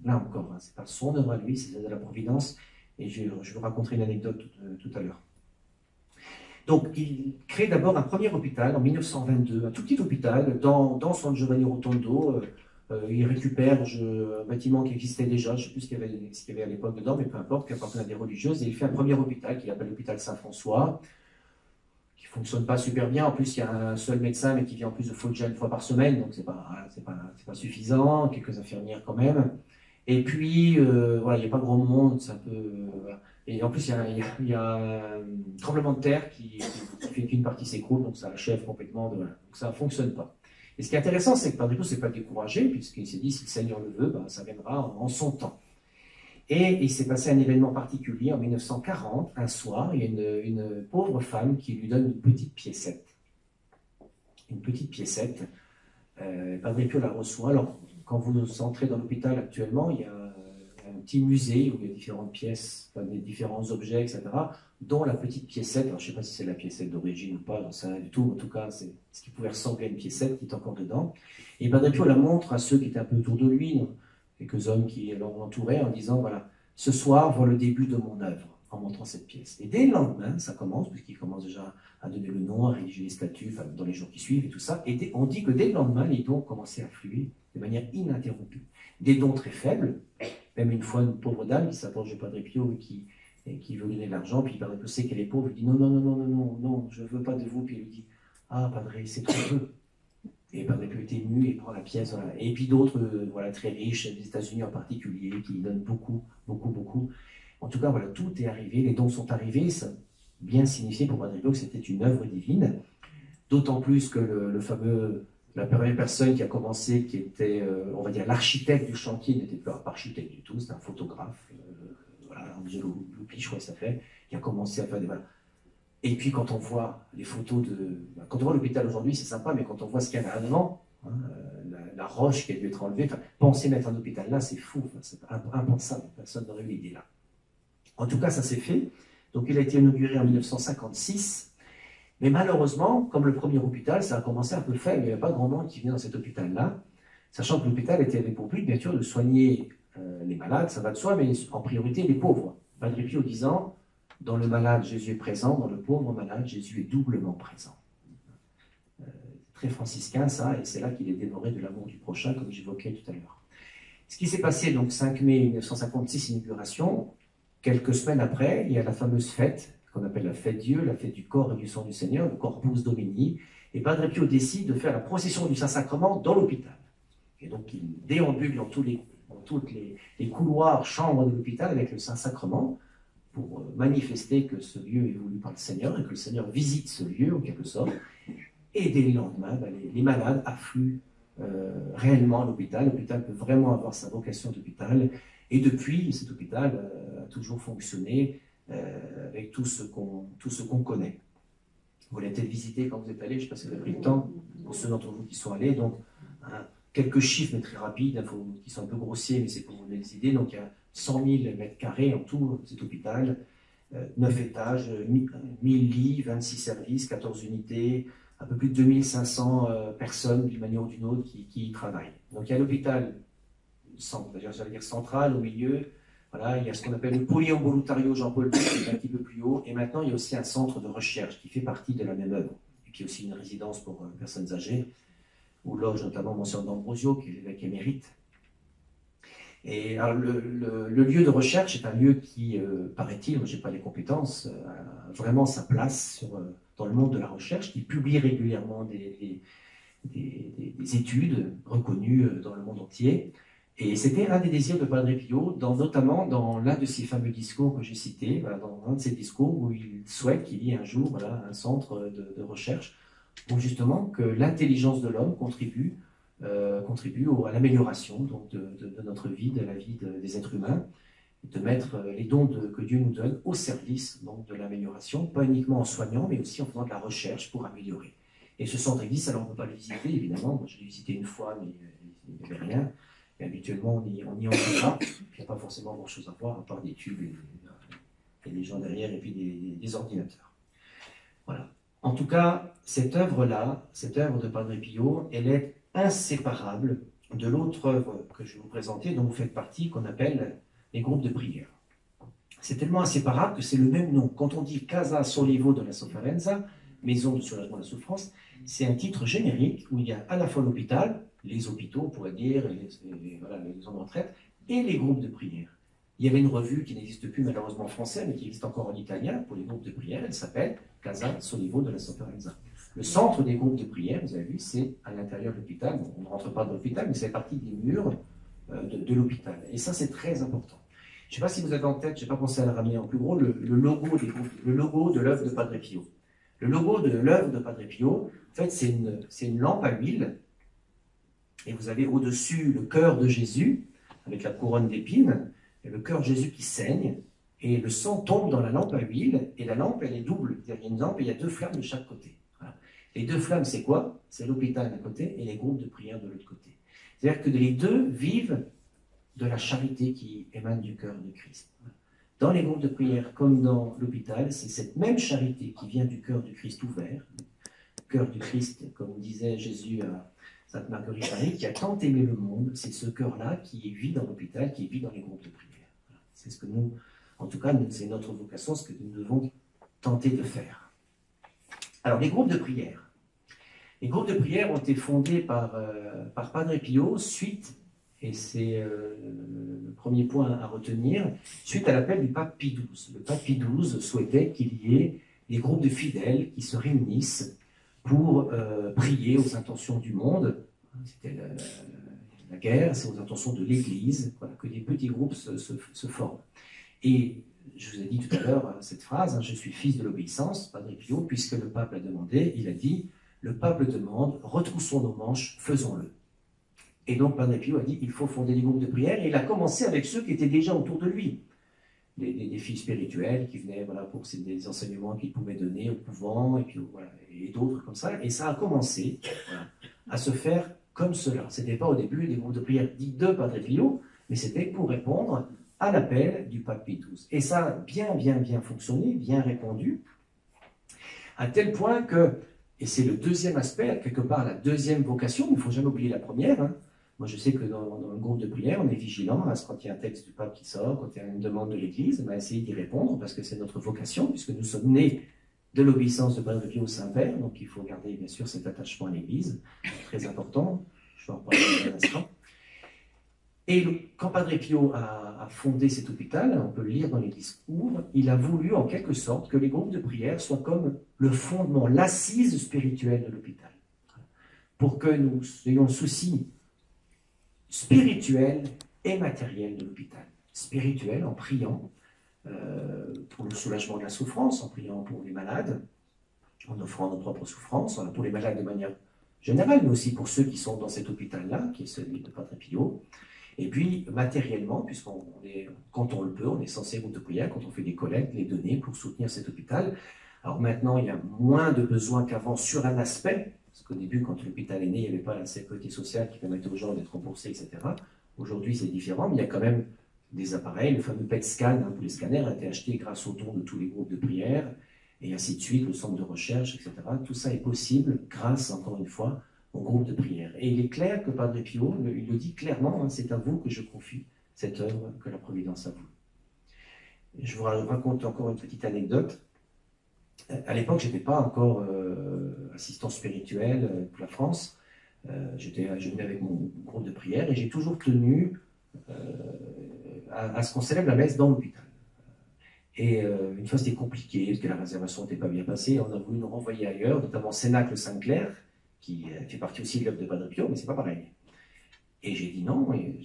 Là encore, ce n'est pas son œuvre à lui, c'est celle de la Providence, et je vous raconterai une anecdote tout à l'heure. Donc, il crée d'abord un premier hôpital en 1922, un tout petit hôpital dans San Giovanni Rotondo. Il récupère un bâtiment qui existait déjà, je ne sais plus ce qu'il y avait à l'époque dedans, mais peu importe, qui appartenait à des religieuses, et il fait un premier hôpital qu'il appelle l'hôpital Saint-François, qui ne fonctionne pas super bien. En plus, il y a un seul médecin, mais qui vient en plus de Foggia 1 fois par semaine, donc c'est pas suffisant, quelques infirmières quand même. Et puis, voilà, il n'y a pas grand monde, c'est un peu... Voilà. Et en plus, il y a un tremblement de terre qui fait qu'une partie s'écroule, donc ça achève complètement, donc ça ne fonctionne pas. Et ce qui est intéressant, c'est que Padre Pio ne s'est pas découragé, puisqu'il s'est dit, si le Seigneur le veut, ça viendra en son temps. Et il s'est passé un événement particulier en 1940, un soir, il y a une pauvre femme qui lui donne une petite piécette. Une petite piécette. Padre Pio la reçoit. Alors, quand vous entrez dans l'hôpital actuellement, il y a un petit musée où il y a différentes pièces, des différents objets, etc., dont la petite piécette. Alors, je ne sais pas si c'est la piécette d'origine ou pas, j'en sais rien du tout. En tout cas, c'est ce qui pouvait ressembler à une piécette qui est encore dedans. Et Padre Pio la montre à ceux qui étaient un peu autour de lui, quelques hommes qui l'entouraient, en disant, voilà, ce soir voit le début de mon œuvre, en montrant cette pièce. Et dès le lendemain, ça commence, puisqu'il commence déjà à donner le nom, à rédiger les statuts, dans les jours qui suivent et tout ça. Et on dit que dès le lendemain, les dons commençaient à affluer de manière ininterrompue. Des dons très faibles, même une fois une pauvre dame qui s'approche de Padre Pio et qui veut donner de l'argent, puis Padre Pio sait qu'elle est pauvre, il dit non, je ne veux pas de vous, puis il lui dit, ah Padre, c'est trop peu. Et Padre Pio est ému et prend la pièce. Voilà. Et puis d'autres, voilà, très riches, des États-Unis en particulier, qui donnent beaucoup. En tout cas, voilà, tout est arrivé, les dons sont arrivés, ça a bien signifié pour Padre Pio que c'était une œuvre divine, d'autant plus que la première personne qui a commencé, qui était, on va dire, l'architecte du chantier, n'était pas architecte du tout, c'était un photographe, voilà, Angelo Lupi, je crois que ça fait, qui a commencé à faire des... Voilà. Et puis quand on voit les photos quand on voit l'hôpital aujourd'hui, c'est sympa, mais quand on voit ce qu'il y a avant, hein, la roche qui a dû être enlevée, penser mettre un hôpital là, c'est fou, c'est impensable, personne n'aurait eu l'idée là. En tout cas, ça s'est fait. Donc il a été inauguré en 1956, mais malheureusement, comme le premier hôpital, ça a commencé un peu faible, il n'y avait pas grand monde qui venait dans cet hôpital-là, sachant que l'hôpital avait pour but, bien sûr, de soigner les malades, ça va de soi, mais en priorité les pauvres. Padre Pio disant, dans le malade, Jésus est présent, dans le pauvre malade, Jésus est doublement présent. Très franciscain, ça, et c'est là qu'il est dévoré de l'amour du prochain, comme j'évoquais tout à l'heure. Ce qui s'est passé, donc 5 mai 1956, inauguration, quelques semaines après, il y a la fameuse fête, qu'on appelle la fête Dieu, la fête du corps et du sang du Seigneur, le Corpus Domini, et Padre Pio décide de faire la procession du Saint-Sacrement dans l'hôpital. Et donc il déambule dans tous les couloirs, chambres de l'hôpital avec le Saint-Sacrement, pour manifester que ce lieu est voulu par le Seigneur et que le Seigneur visite ce lieu en quelque sorte. Et dès le lendemain, les malades affluent réellement à l'hôpital. L'hôpital peut vraiment avoir sa vocation d'hôpital. Et depuis, cet hôpital a toujours fonctionné avec tout ce qu'on connaît. Vous l'avez peut-être visité quand vous êtes allé, je ne sais pas si vous avez pris le temps, pour ceux d'entre vous qui sont allés. Donc, quelques chiffres, mais très rapides, qui sont un peu grossiers, mais c'est pour vous donner des idées. Donc, il y a 100 000 mètres carrés en tout, cet hôpital, 9 étages, 1000 lits, 26 services, 14 unités, un peu plus de 2500 personnes, d'une manière ou d'une autre, qui y travaillent. Donc, il y a l'hôpital, j'allais dire central, au milieu. Voilà, il y a ce qu'on appelle le polyambulatorio Jean-Paul II, qui est un petit peu plus haut. Et maintenant, il y a aussi un centre de recherche qui fait partie de la même œuvre. Et puis aussi une résidence pour personnes âgées, où loge notamment Monseigneur d'Ambrosio, qui est l'évêque émérite. Et alors, le lieu de recherche est un lieu qui, paraît-il, moi je n'ai pas les compétences, a vraiment sa place dans le monde de la recherche, qui publie régulièrement des études reconnues dans le monde entier. Et c'était un des désirs de Padre Pio, notamment dans l'un de ces fameux discours que j'ai cités, dans un de ces discours où il souhaite qu'il y ait un jour un centre de recherche pour justement que l'intelligence de l'homme contribue à l'amélioration de notre vie, de la vie des êtres humains, de mettre les dons que Dieu nous donne au service donc, de l'amélioration, pas uniquement en soignant, mais aussi en faisant de la recherche pour améliorer. Et ce centre existe, alors on ne peut pas le visiter, évidemment. Moi, je l'ai visité une fois, mais il n'y avait rien. Et habituellement, on n'y entre pas. Il n'y a pas forcément grand-chose à voir, à part des tubes et des gens derrière, et puis des ordinateurs. Voilà. En tout cas, cette œuvre-là, cette œuvre de Padre Pio, elle est inséparable de l'autre œuvre que je vais vous présenter, dont vous faites partie, qu'on appelle les groupes de prière. C'est tellement inséparable que c'est le même nom. Quand on dit Casa Sollievo della Sofferenza, maison de soulagement de la souffrance, c'est un titre générique où il y a à la fois l'hôpital, les hôpitaux, on pourrait dire, les maisons de retraite, et les groupes de prière. Il y avait une revue qui n'existe plus malheureusement en français, mais qui existe encore en italien pour les groupes de prière. Elle s'appelle Casa Sollievo della Sofferenza. Le centre des groupes de prière, vous avez vu, c'est à l'intérieur de l'hôpital. Bon, on ne rentre pas dans l'hôpital, mais c'est partie des murs de l'hôpital. Et ça, c'est très important. Je ne sais pas si vous avez en tête, je n'ai pas pensé à le ramener en plus gros, le logo le logo de l'œuvre de Padre Pio. Le logo de l'œuvre de Padre Pio, en fait, c'est une lampe à huile. Et vous avez au-dessus le cœur de Jésus, avec la couronne d'épines, et le cœur de Jésus qui saigne, et le sang tombe dans la lampe à huile, et la lampe, elle est double. Il y a une lampe et il y a deux flammes de chaque côté. Voilà. Les deux flammes, c'est quoi? C'est l'hôpital d'un côté et les groupes de prière de l'autre côté. C'est-à-dire que les deux vivent de la charité qui émane du cœur de Christ. Dans les groupes de prière, comme dans l'hôpital, c'est cette même charité qui vient du cœur du Christ ouvert, le cœur du Christ, comme disait Jésus à Sainte Marguerite Marie, qui a tant aimé le monde, c'est ce cœur-là qui vit dans l'hôpital, qui vit dans les groupes de prière. Voilà. C'est ce que nous, en tout cas, c'est notre vocation, ce que nous devons tenter de faire. Alors, les groupes de prière. Les groupes de prière ont été fondés par Padre Pio suite, et c'est le premier point à retenir, suite à l'appel du pape Pie XII. Le pape Pie XII souhaitait qu'il y ait des groupes de fidèles qui se réunissent pour prier aux intentions du monde. C'était la guerre, c'est aux intentions de l'Église, voilà, que des petits groupes se forment. Et je vous ai dit tout à l'heure cette phrase, je suis fils de l'obéissance, Padre Pio, puisque le pape l'a demandé, il a dit, le pape le demande, retroussons nos manches, faisons-le. Et donc Padre Pio a dit, il faut fonder des groupes de prière, et il a commencé avec ceux qui étaient déjà autour de lui. Des filles spirituelles qui venaient pour des enseignements qu'il pouvait donner au couvent, et puis et d'autres comme ça. Et ça a commencé à se faire comme cela. Ce n'était pas au début des groupes de prière dits de Padre Pio, mais c'était pour répondre à l'appel du pape Pie XII. Et ça a bien fonctionné, bien répondu, à tel point que, et c'est le deuxième aspect, quelque part la deuxième vocation, il ne faut jamais oublier la première. Moi, je sais que dans le groupe de prière, on est vigilant à ce quand il y a un texte du pape qui sort, quand il y a une demande de l'Église, on va essayer d'y répondre parce que c'est notre vocation, puisque nous sommes nés de l'obéissance de Padre Pio au Saint-Père, donc il faut garder bien sûr cet attachement à l'Église, très important, je vais en parler dans un instant. Et quand Padre Pio a fondé cet hôpital, on peut le lire dans les discours, il a voulu en quelque sorte que les groupes de prière soient comme le fondement, l'assise spirituelle de l'hôpital, pour que nous ayons le souci spirituel et matériel de l'hôpital. Spirituel en priant pour le soulagement de la souffrance, en priant pour les malades, en offrant nos propres souffrances, pour les malades de manière générale, mais aussi pour ceux qui sont dans cet hôpital-là, qui est celui de Padre Pio. Et puis, matériellement, quand on le peut, on est censé, groupe de prière, quand on fait des collectes, les donner pour soutenir cet hôpital. Alors maintenant, il y a moins de besoins qu'avant sur un aspect, parce qu'au début, quand l'hôpital est né, il n'y avait pas la sécurité sociale qui permettait aux gens d'être remboursés, etc. Aujourd'hui, c'est différent, mais il y a quand même des appareils. Le fameux PET scan pour les scanners a été acheté grâce au don de tous les groupes de prière, et ainsi de suite, le centre de recherche, etc. Tout ça est possible grâce, encore une fois, au groupe de prière. Et il est clair que Padre Pio, il le dit clairement, hein, c'est à vous que je confie cette œuvre que la Providence a voulu. Je vous raconte encore une petite anecdote. À l'époque, je n'étais pas encore assistant spirituel pour la France. Je venais avec mon groupe de prière et j'ai toujours tenu à ce qu'on célèbre la messe dans l'hôpital. Et une fois, c'était compliqué parce que la réservation n'était pas bien passée. On a voulu nous renvoyer ailleurs, notamment Cénacle-Sainte-Claire, qui fait partie aussi de l'œuvre de Padre Pio, mais c'est pas pareil. Et j'ai dit non, et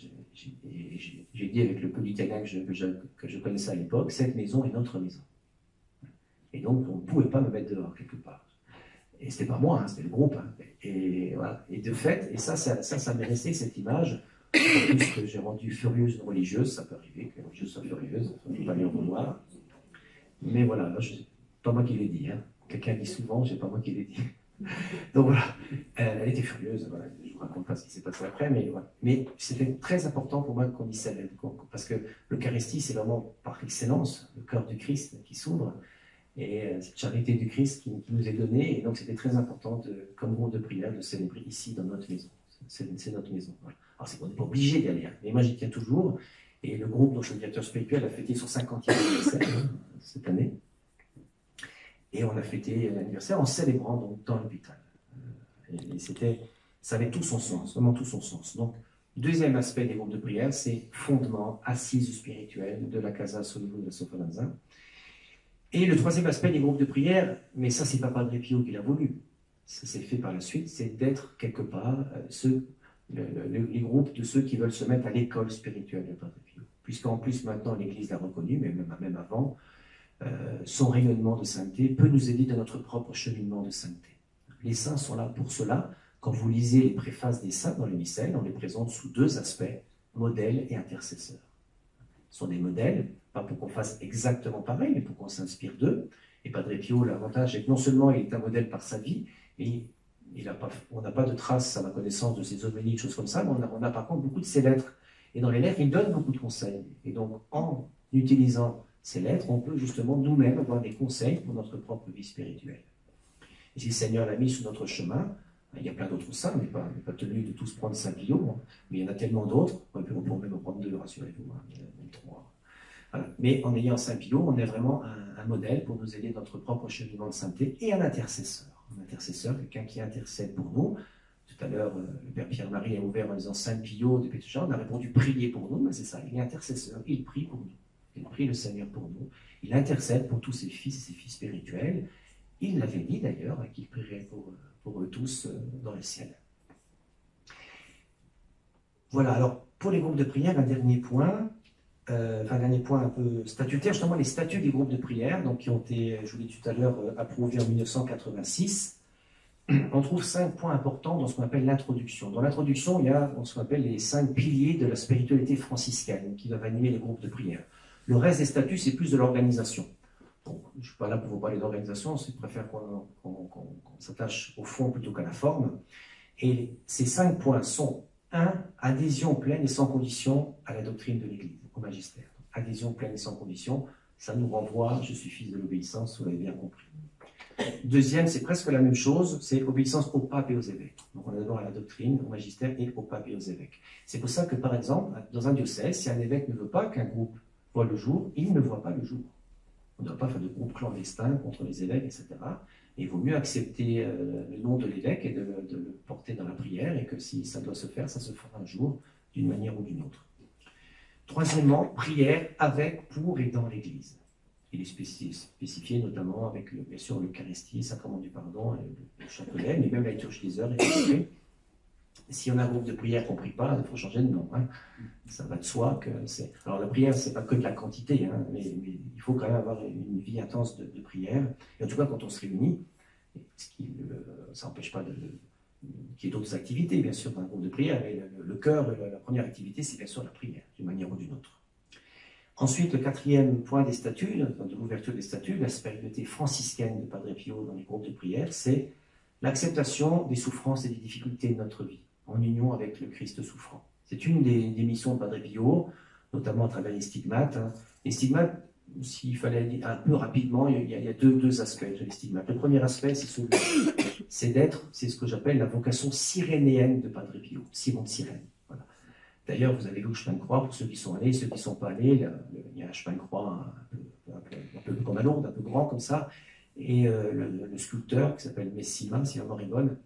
j'ai dit avec le peu d'italien que je connaissais à l'époque, cette maison est notre maison. Et donc, on ne pouvait pas me mettre dehors quelque part. Et c'était pas moi, hein, c'était le groupe. Hein. Et, voilà. Et de fait, et ça m'est resté cette image. En plus que j'ai rendu furieuse une religieuse, ça peut arriver que je sois furieuse, il ne faut pas lui en vouloir. Mais voilà, là, pas moi qui l'ai dit. Hein. Quelqu'un dit souvent, c'est pas moi qui l'ai dit. Donc voilà, elle était furieuse. Voilà. Je ne vous raconte pas ce qui s'est passé après, mais voilà. Mais c'était très important pour moi qu'on y célèbre, parce que l'Eucharistie, c'est vraiment par excellence le cœur du Christ qui s'ouvre. Et cette charité du Christ qui nous est donnée. Et donc, c'était très important, comme groupe de prière, de célébrer ici, dans notre maison. C'est notre maison. Voilà. Alors, on n'est pas obligé d'y aller, mais moi, j'y tiens toujours. Et le groupe dont je suis le directeur spirituel a fêté son 50e anniversaire cette année. Et on a fêté l'anniversaire en célébrant donc, dans l'hôpital. Et ça avait tout son sens, vraiment tout son sens. Donc, deuxième aspect des groupes de prière, c'est fondement, assise spirituelle de la Casa Solivo de la Sopranza. Et le troisième aspect des groupes de prière, mais ça, c'est pas Padre Pio qui l'a voulu, ça s'est fait par la suite, c'est d'être quelque part les groupes de ceux qui veulent se mettre à l'école spirituelle de Padre Pio. Puisqu'en plus, maintenant, l'Église l'a reconnu, mais même avant, son rayonnement de sainteté peut nous aider dans notre propre cheminement de sainteté. Les saints sont là pour cela. Quand vous lisez les préfaces des saints dans les missels, on les présente sous deux aspects, modèle et intercesseur. Ce sont des modèles, pas pour qu'on fasse exactement pareil, mais pour qu'on s'inspire d'eux. Et Padre Pio, l'avantage est que non seulement il est un modèle par sa vie, mais on n'a pas de traces à ma connaissance de ses homélies, choses comme ça, mais on a par contre beaucoup de ses lettres. Et dans les lettres, il donne beaucoup de conseils. Et donc, en utilisant ces lettres, on peut justement nous-mêmes avoir des conseils pour notre propre vie spirituelle. Et si le Seigneur l'a mis sur notre chemin, il y a plein d'autres saints, on n'est pas tenu de tous prendre Saint Pio, hein, mais il y en a tellement d'autres, on pourrait même en prendre deux, rassurez-vous, hein, même trois. Voilà. Mais en ayant Saint Pio, on est vraiment un modèle pour nous aider dans notre propre cheminement de sainteté et un intercesseur. Un intercesseur, quelqu'un qui intercède pour nous. Tout à l'heure, le Père Pierre-Marie a ouvert en disant Saint Pio de Pétuchan, on a répondu prier pour nous, mais c'est ça, il est intercesseur, il prie pour nous. Il prie le Seigneur pour nous, il intercède pour tous ses fils et ses filles spirituels. Il l'avait dit d'ailleurs, qu'il prierait pour eux tous dans le ciel. Voilà, alors pour les groupes de prière, un dernier point un peu statutaire, justement les statuts des groupes de prière, donc qui ont été, je vous l'ai dit tout à l'heure, approuvés en 1986. On trouve 5 points importants dans ce qu'on appelle l'introduction. Dans l'introduction, il y a ce qu'on appelle les 5 piliers de la spiritualité franciscaine qui doivent animer les groupes de prière. Le reste des statuts, c'est plus de l'organisation. Bon, je ne suis pas là pour vous parler d'organisation, je préfère qu'on s'attache au fond plutôt qu'à la forme. Et ces 5 points sont 1. Adhésion pleine et sans condition à la doctrine de l'Église, au magistère. Adhésion pleine et sans condition, ça nous renvoie, je suis fils de l'obéissance, vous l'avez bien compris. Deuxième, c'est presque la même chose, c'est obéissance au pape et aux évêques. Donc on est d'abord à la doctrine, au magistère et au pape et aux évêques. C'est pour ça que, par exemple, dans un diocèse, si un évêque ne veut pas qu'un groupe voit le jour, il ne voit pas le jour. On ne doit pas faire de groupe clandestin contre les évêques, etc. Et il vaut mieux accepter le nom de l'évêque et de le porter dans la prière, et que si ça doit se faire, ça se fera un jour, d'une manière ou d'une autre. Troisièmement, prière avec, pour et dans l'Église. Il est spécifié notamment avec, bien sûr, l'Eucharistie, le sacrement du pardon, et le chapelet, mais même la liturgie des heures est intégrée. Si on a un groupe de prière qu'on ne prie pas, il faut changer de nom. Hein. Ça va de soi que c'est... Alors la prière, ce n'est pas que de la quantité, hein, mais il faut quand même avoir une vie intense de prière. Et en tout cas, quand on se réunit, ça n'empêche pas qui est d'autres activités, bien sûr, dans un groupe de prière, mais le cœur, la première activité, c'est bien sûr la prière, d'une manière ou d'une autre. Ensuite, le quatrième point des statuts, de l'ouverture des statuts, la spiritualité franciscaine de Padre Pio dans les groupes de prière, c'est l'acceptation des souffrances et des difficultés de notre vie, en union avec le Christ souffrant. C'est une des missions de Padre Pio, notamment à travers les stigmates. Les stigmates, s'il fallait dire un peu rapidement, il y a deux aspects de les stigmates. Le premier aspect, c'est ce que j'appelle la vocation cyrénéenne de Padre Pio, Simon de Cyrène. Voilà. D'ailleurs, vous avez vu le chemin de croix, pour ceux qui sont allés, ceux qui ne sont pas allés, il y a un chemin de croix un peu comme à Lourdes, un peu grand comme ça, et le sculpteur qui s'appelle Messima, si la mémoire est bonne,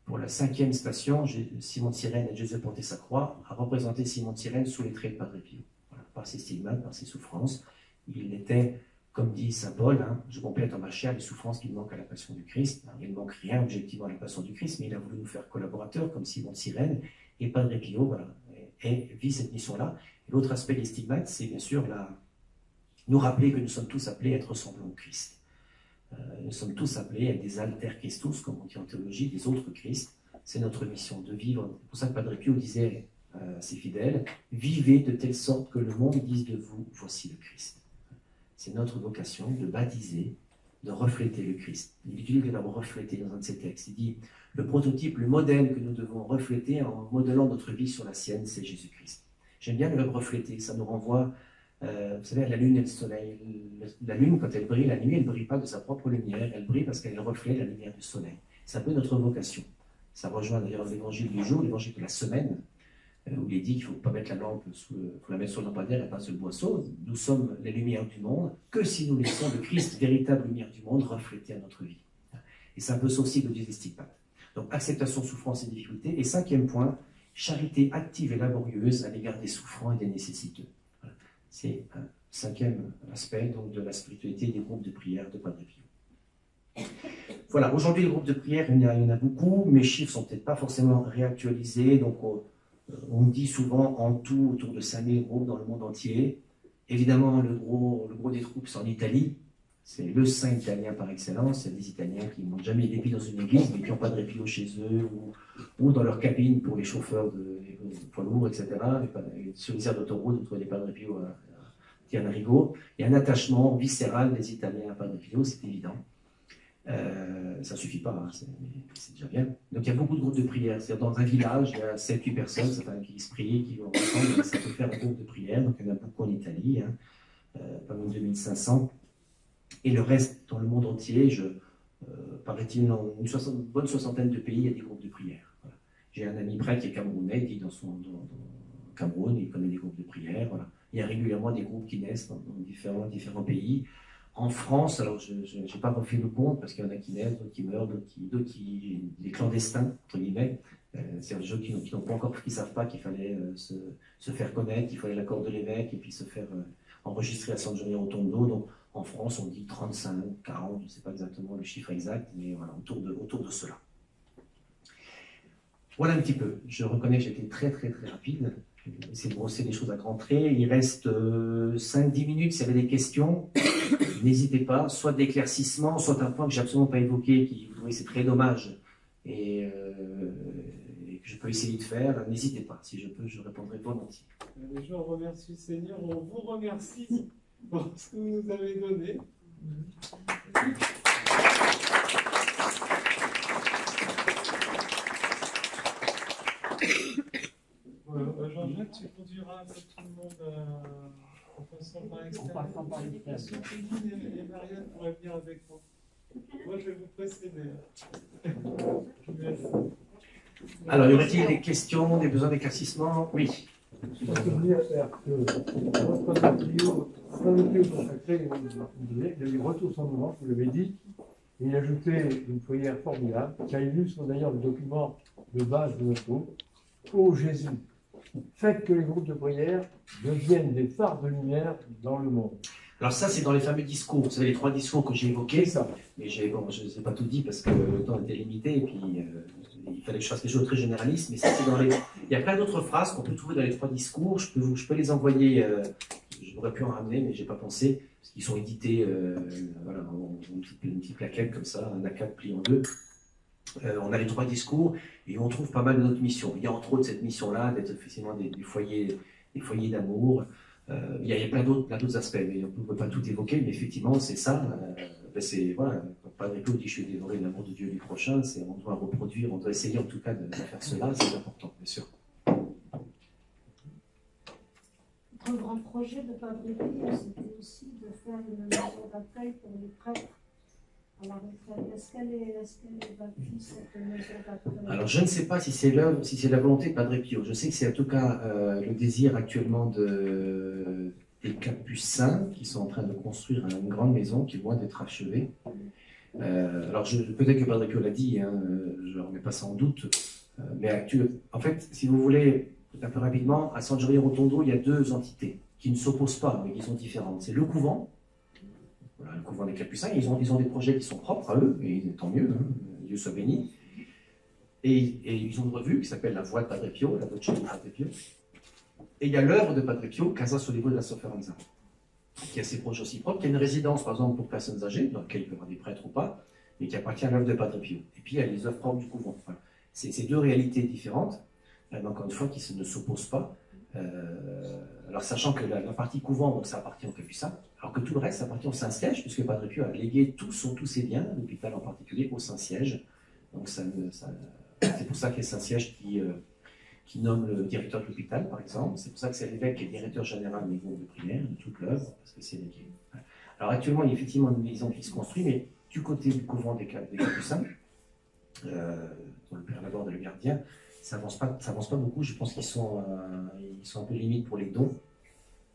pour la 5e station, Simon de Cyrène et Jésus porté sa croix, a représenté Simon de Cyrène sous les traits de Padre Pio. Voilà, par ses stigmates, par ses souffrances. Il était, comme dit saint Paul, je complète en ma chair les souffrances qui manquent à la passion du Christ. Il ne manque rien objectivement à la passion du Christ, mais il a voulu nous faire collaborateurs comme Simon de Cyrène, et Padre Pio voilà, vit cette mission-là. L'autre aspect des stigmates, c'est bien sûr nous rappeler que nous sommes tous appelés à être ressemblants au Christ. Nous sommes tous appelés à être des alter Christus, comme on dit en théologie, des autres Christ. C'est notre mission de vivre. C'est pour ça que Padre Pio disait à ses fidèles, vivez de telle sorte que le monde dise de vous, voici le Christ. C'est notre vocation de baptiser, de refléter le Christ. Il utilise le verbe refléter dans un de ses textes. Il dit, le prototype, le modèle que nous devons refléter en modelant notre vie sur la sienne, c'est Jésus-Christ. J'aime bien le verbe refléter, ça nous renvoie, vous savez, à la lune et le soleil. La lune, quand elle brille la nuit, elle ne brille pas de sa propre lumière, elle brille parce qu'elle reflète la lumière du soleil. C'est un peu notre vocation. Ça rejoint d'ailleurs l'évangile du jour, l'évangile de la semaine, où il est dit qu'il ne faut pas mettre la lampe, faut la mettre sur le lampadaire et pas sur le boisseau. Nous sommes les lumières du monde, que si nous laissons le Christ, véritable lumière du monde, refléter à notre vie. Et c'est un peu ça aussi que disent les stigmates. Donc, acceptation, souffrance et difficulté. Et 5e point, charité active et laborieuse à l'égard des souffrants et des nécessiteux. Voilà. C'est un 5e aspect donc, de la spiritualité des groupes de prière de Padre Pio. Voilà, aujourd'hui, les groupes de prière, il y en a beaucoup. Mes chiffres ne sont peut-être pas forcément réactualisés, donc on dit souvent en tout autour de 5000 groupes dans le monde entier. Évidemment, le gros des troupes, c'est en Italie. C'est le saint italien par excellence. Il y a des Italiens qui n'ont jamais été dans une église, mais qui n'ont pas de Pio chez eux, ou dans leur cabine pour les chauffeurs de poids lourds, etc. Sur les aires d'autoroute, vous trouvez des Padre Pio à Tianarigo. Il y a un attachement viscéral des Italiens à Padre Pio, c'est évident. Ça ne suffit pas, hein, c'est déjà bien. Donc il y a beaucoup de groupes de prière. C'est-à-dire dans un village, il y a 7-8 personnes qui se prient, qui vont ensemble, ça peut faire un groupe de prière. Donc il y en a beaucoup en Italie, pas loin de 2500. Et le reste, dans le monde entier, paraît-il, dans une bonne soixantaine de pays, il y a des groupes de prière. Voilà. J'ai un ami prêtre qui est camerounais, qui est dans Cameroun, il connaît des groupes de prière. Voilà. Il y a régulièrement des groupes qui naissent dans différents pays. En France, alors je n'ai pas refait le compte parce qu'il y en a qui naissent, d'autres qui meurent, d'autres qui les clandestins, entre guillemets. C'est des gens qui n'ont pas encore, qui ne savent pas qu'il fallait se faire connaître, qu'il fallait l'accord de l'évêque et puis se faire enregistrer à San Giovanni Rotondo. Donc en France, on dit 35, 40, je ne sais pas exactement le chiffre exact, mais voilà, autour de cela. Voilà un petit peu. Je reconnais que j'ai été très rapide. Je vais essayer de brosser les choses à grands traits. Il reste 5-10 minutes. S'il y avait des questions, n'hésitez pas. Soit d'éclaircissement, soit un point que je n'ai absolument pas évoqué, qui vous trouvez c'est très dommage et que je peux essayer de faire. N'hésitez pas. Si je peux, je répondrai volontiers. Je remercie le Seigneur. On vous remercie pour ce que vous nous avez donné. Jean-Jacques, tu conduiras un peu tout le monde en passant par l'extérieur. Et Marianne pourrait venir avec moi. Moi, je vais vous précéder. Alors, y aurait-il des questions, des besoins d'éclaircissement? Oui. Je peux dire que votre Padre consacré, il a eu retour son moment, vous l'avez dit, et il a ajouté une prière formidable, qui illustre d'ailleurs le document de base de notre groupe. Ô Jésus, faites que les groupes de prière deviennent des phares de lumière dans le monde. Alors ça, c'est dans les fameux discours. Vous savez, les 3 discours que j'ai évoqués. Ça. Mais je n'ai pas tout dit parce que le temps était limité et puis il fallait que je fasse quelque chose de très généraliste. Mais ça, c'est dans les... Il y a plein d'autres phrases qu'on peut trouver dans les 3 discours. Je peux les envoyer. J'aurais pu en ramener, mais je n'ai pas pensé. Parce qu'ils sont édités voilà, en une petite plaquette comme ça, un A4 plié en 2. On a les 3 discours et on trouve pas mal d'autres missions. Il y a entre autres cette mission-là d'être effectivement des foyers d'amour. Il y a plein d'autres aspects, mais on ne peut pas tout évoquer, mais effectivement, c'est ça. C'est, voilà, Padre Pio dit « Je suis dévoré de l'amour de Dieu et du prochain », on doit reproduire, on doit essayer en tout cas de faire cela, c'est important, bien sûr. Un grand projet de Padre Pio, c'était aussi de faire une maison d'accueil pour les prêtres à la retraite. Est-ce qu'elle est bâtie, cette maison d'accueil? Alors, je ne sais pas si c'est la volonté de Padre Pio. Je sais que c'est en tout cas le désir actuellement des Capucins qui sont en train de construire une grande maison qui est loin d'être achevée. Alors, peut-être que Padre Pio l'a dit, hein, je ne remets pas ça en doute, mais en fait, si vous voulez, un peu rapidement, à San Giovanni Rotondo, il y a 2 entités qui ne s'opposent pas, mais qui sont différentes. C'est le couvent, voilà, le couvent des Capucins, ils ont des projets qui sont propres à eux, et tant mieux, hein, Dieu soit béni. Et ils ont une revue qui s'appelle La Voix de Padre Pio, la Voce di Padre Pio. Et il y a l'œuvre de Padre Pio, Casa Sollievo della Sofferenza, qui a ses projets aussi propres, qui a une résidence, par exemple, pour personnes âgées, dans laquelle il peut y avoir des prêtres ou pas, mais qui appartient à l'œuvre de Padre Pio. Et puis il y a les œuvres propres du couvent. Voilà. C'est 2 réalités différentes, mais encore une fois, qui ne s'opposent pas. Alors, sachant que la partie couvent, donc, ça appartient aux Capucins, alors que tout le reste ça appartient au Saint-Siège, puisque Padre Pio a légué tous ses biens, l'hôpital en particulier, au Saint-Siège. Donc, c'est pour ça qu'il y a Saint-Siège qui nomme le directeur de l'hôpital, par exemple. C'est pour ça que c'est l'évêque qui est directeur général des groupes de primaire, de toute l'œuvre, parce que c'est légué. Alors, actuellement, il y a effectivement une maison qui se construit, mais du côté du couvent des Capucins, dont le père Laborde est le gardien, ça avance pas beaucoup. Je pense qu'ils sont un peu limites pour les dons.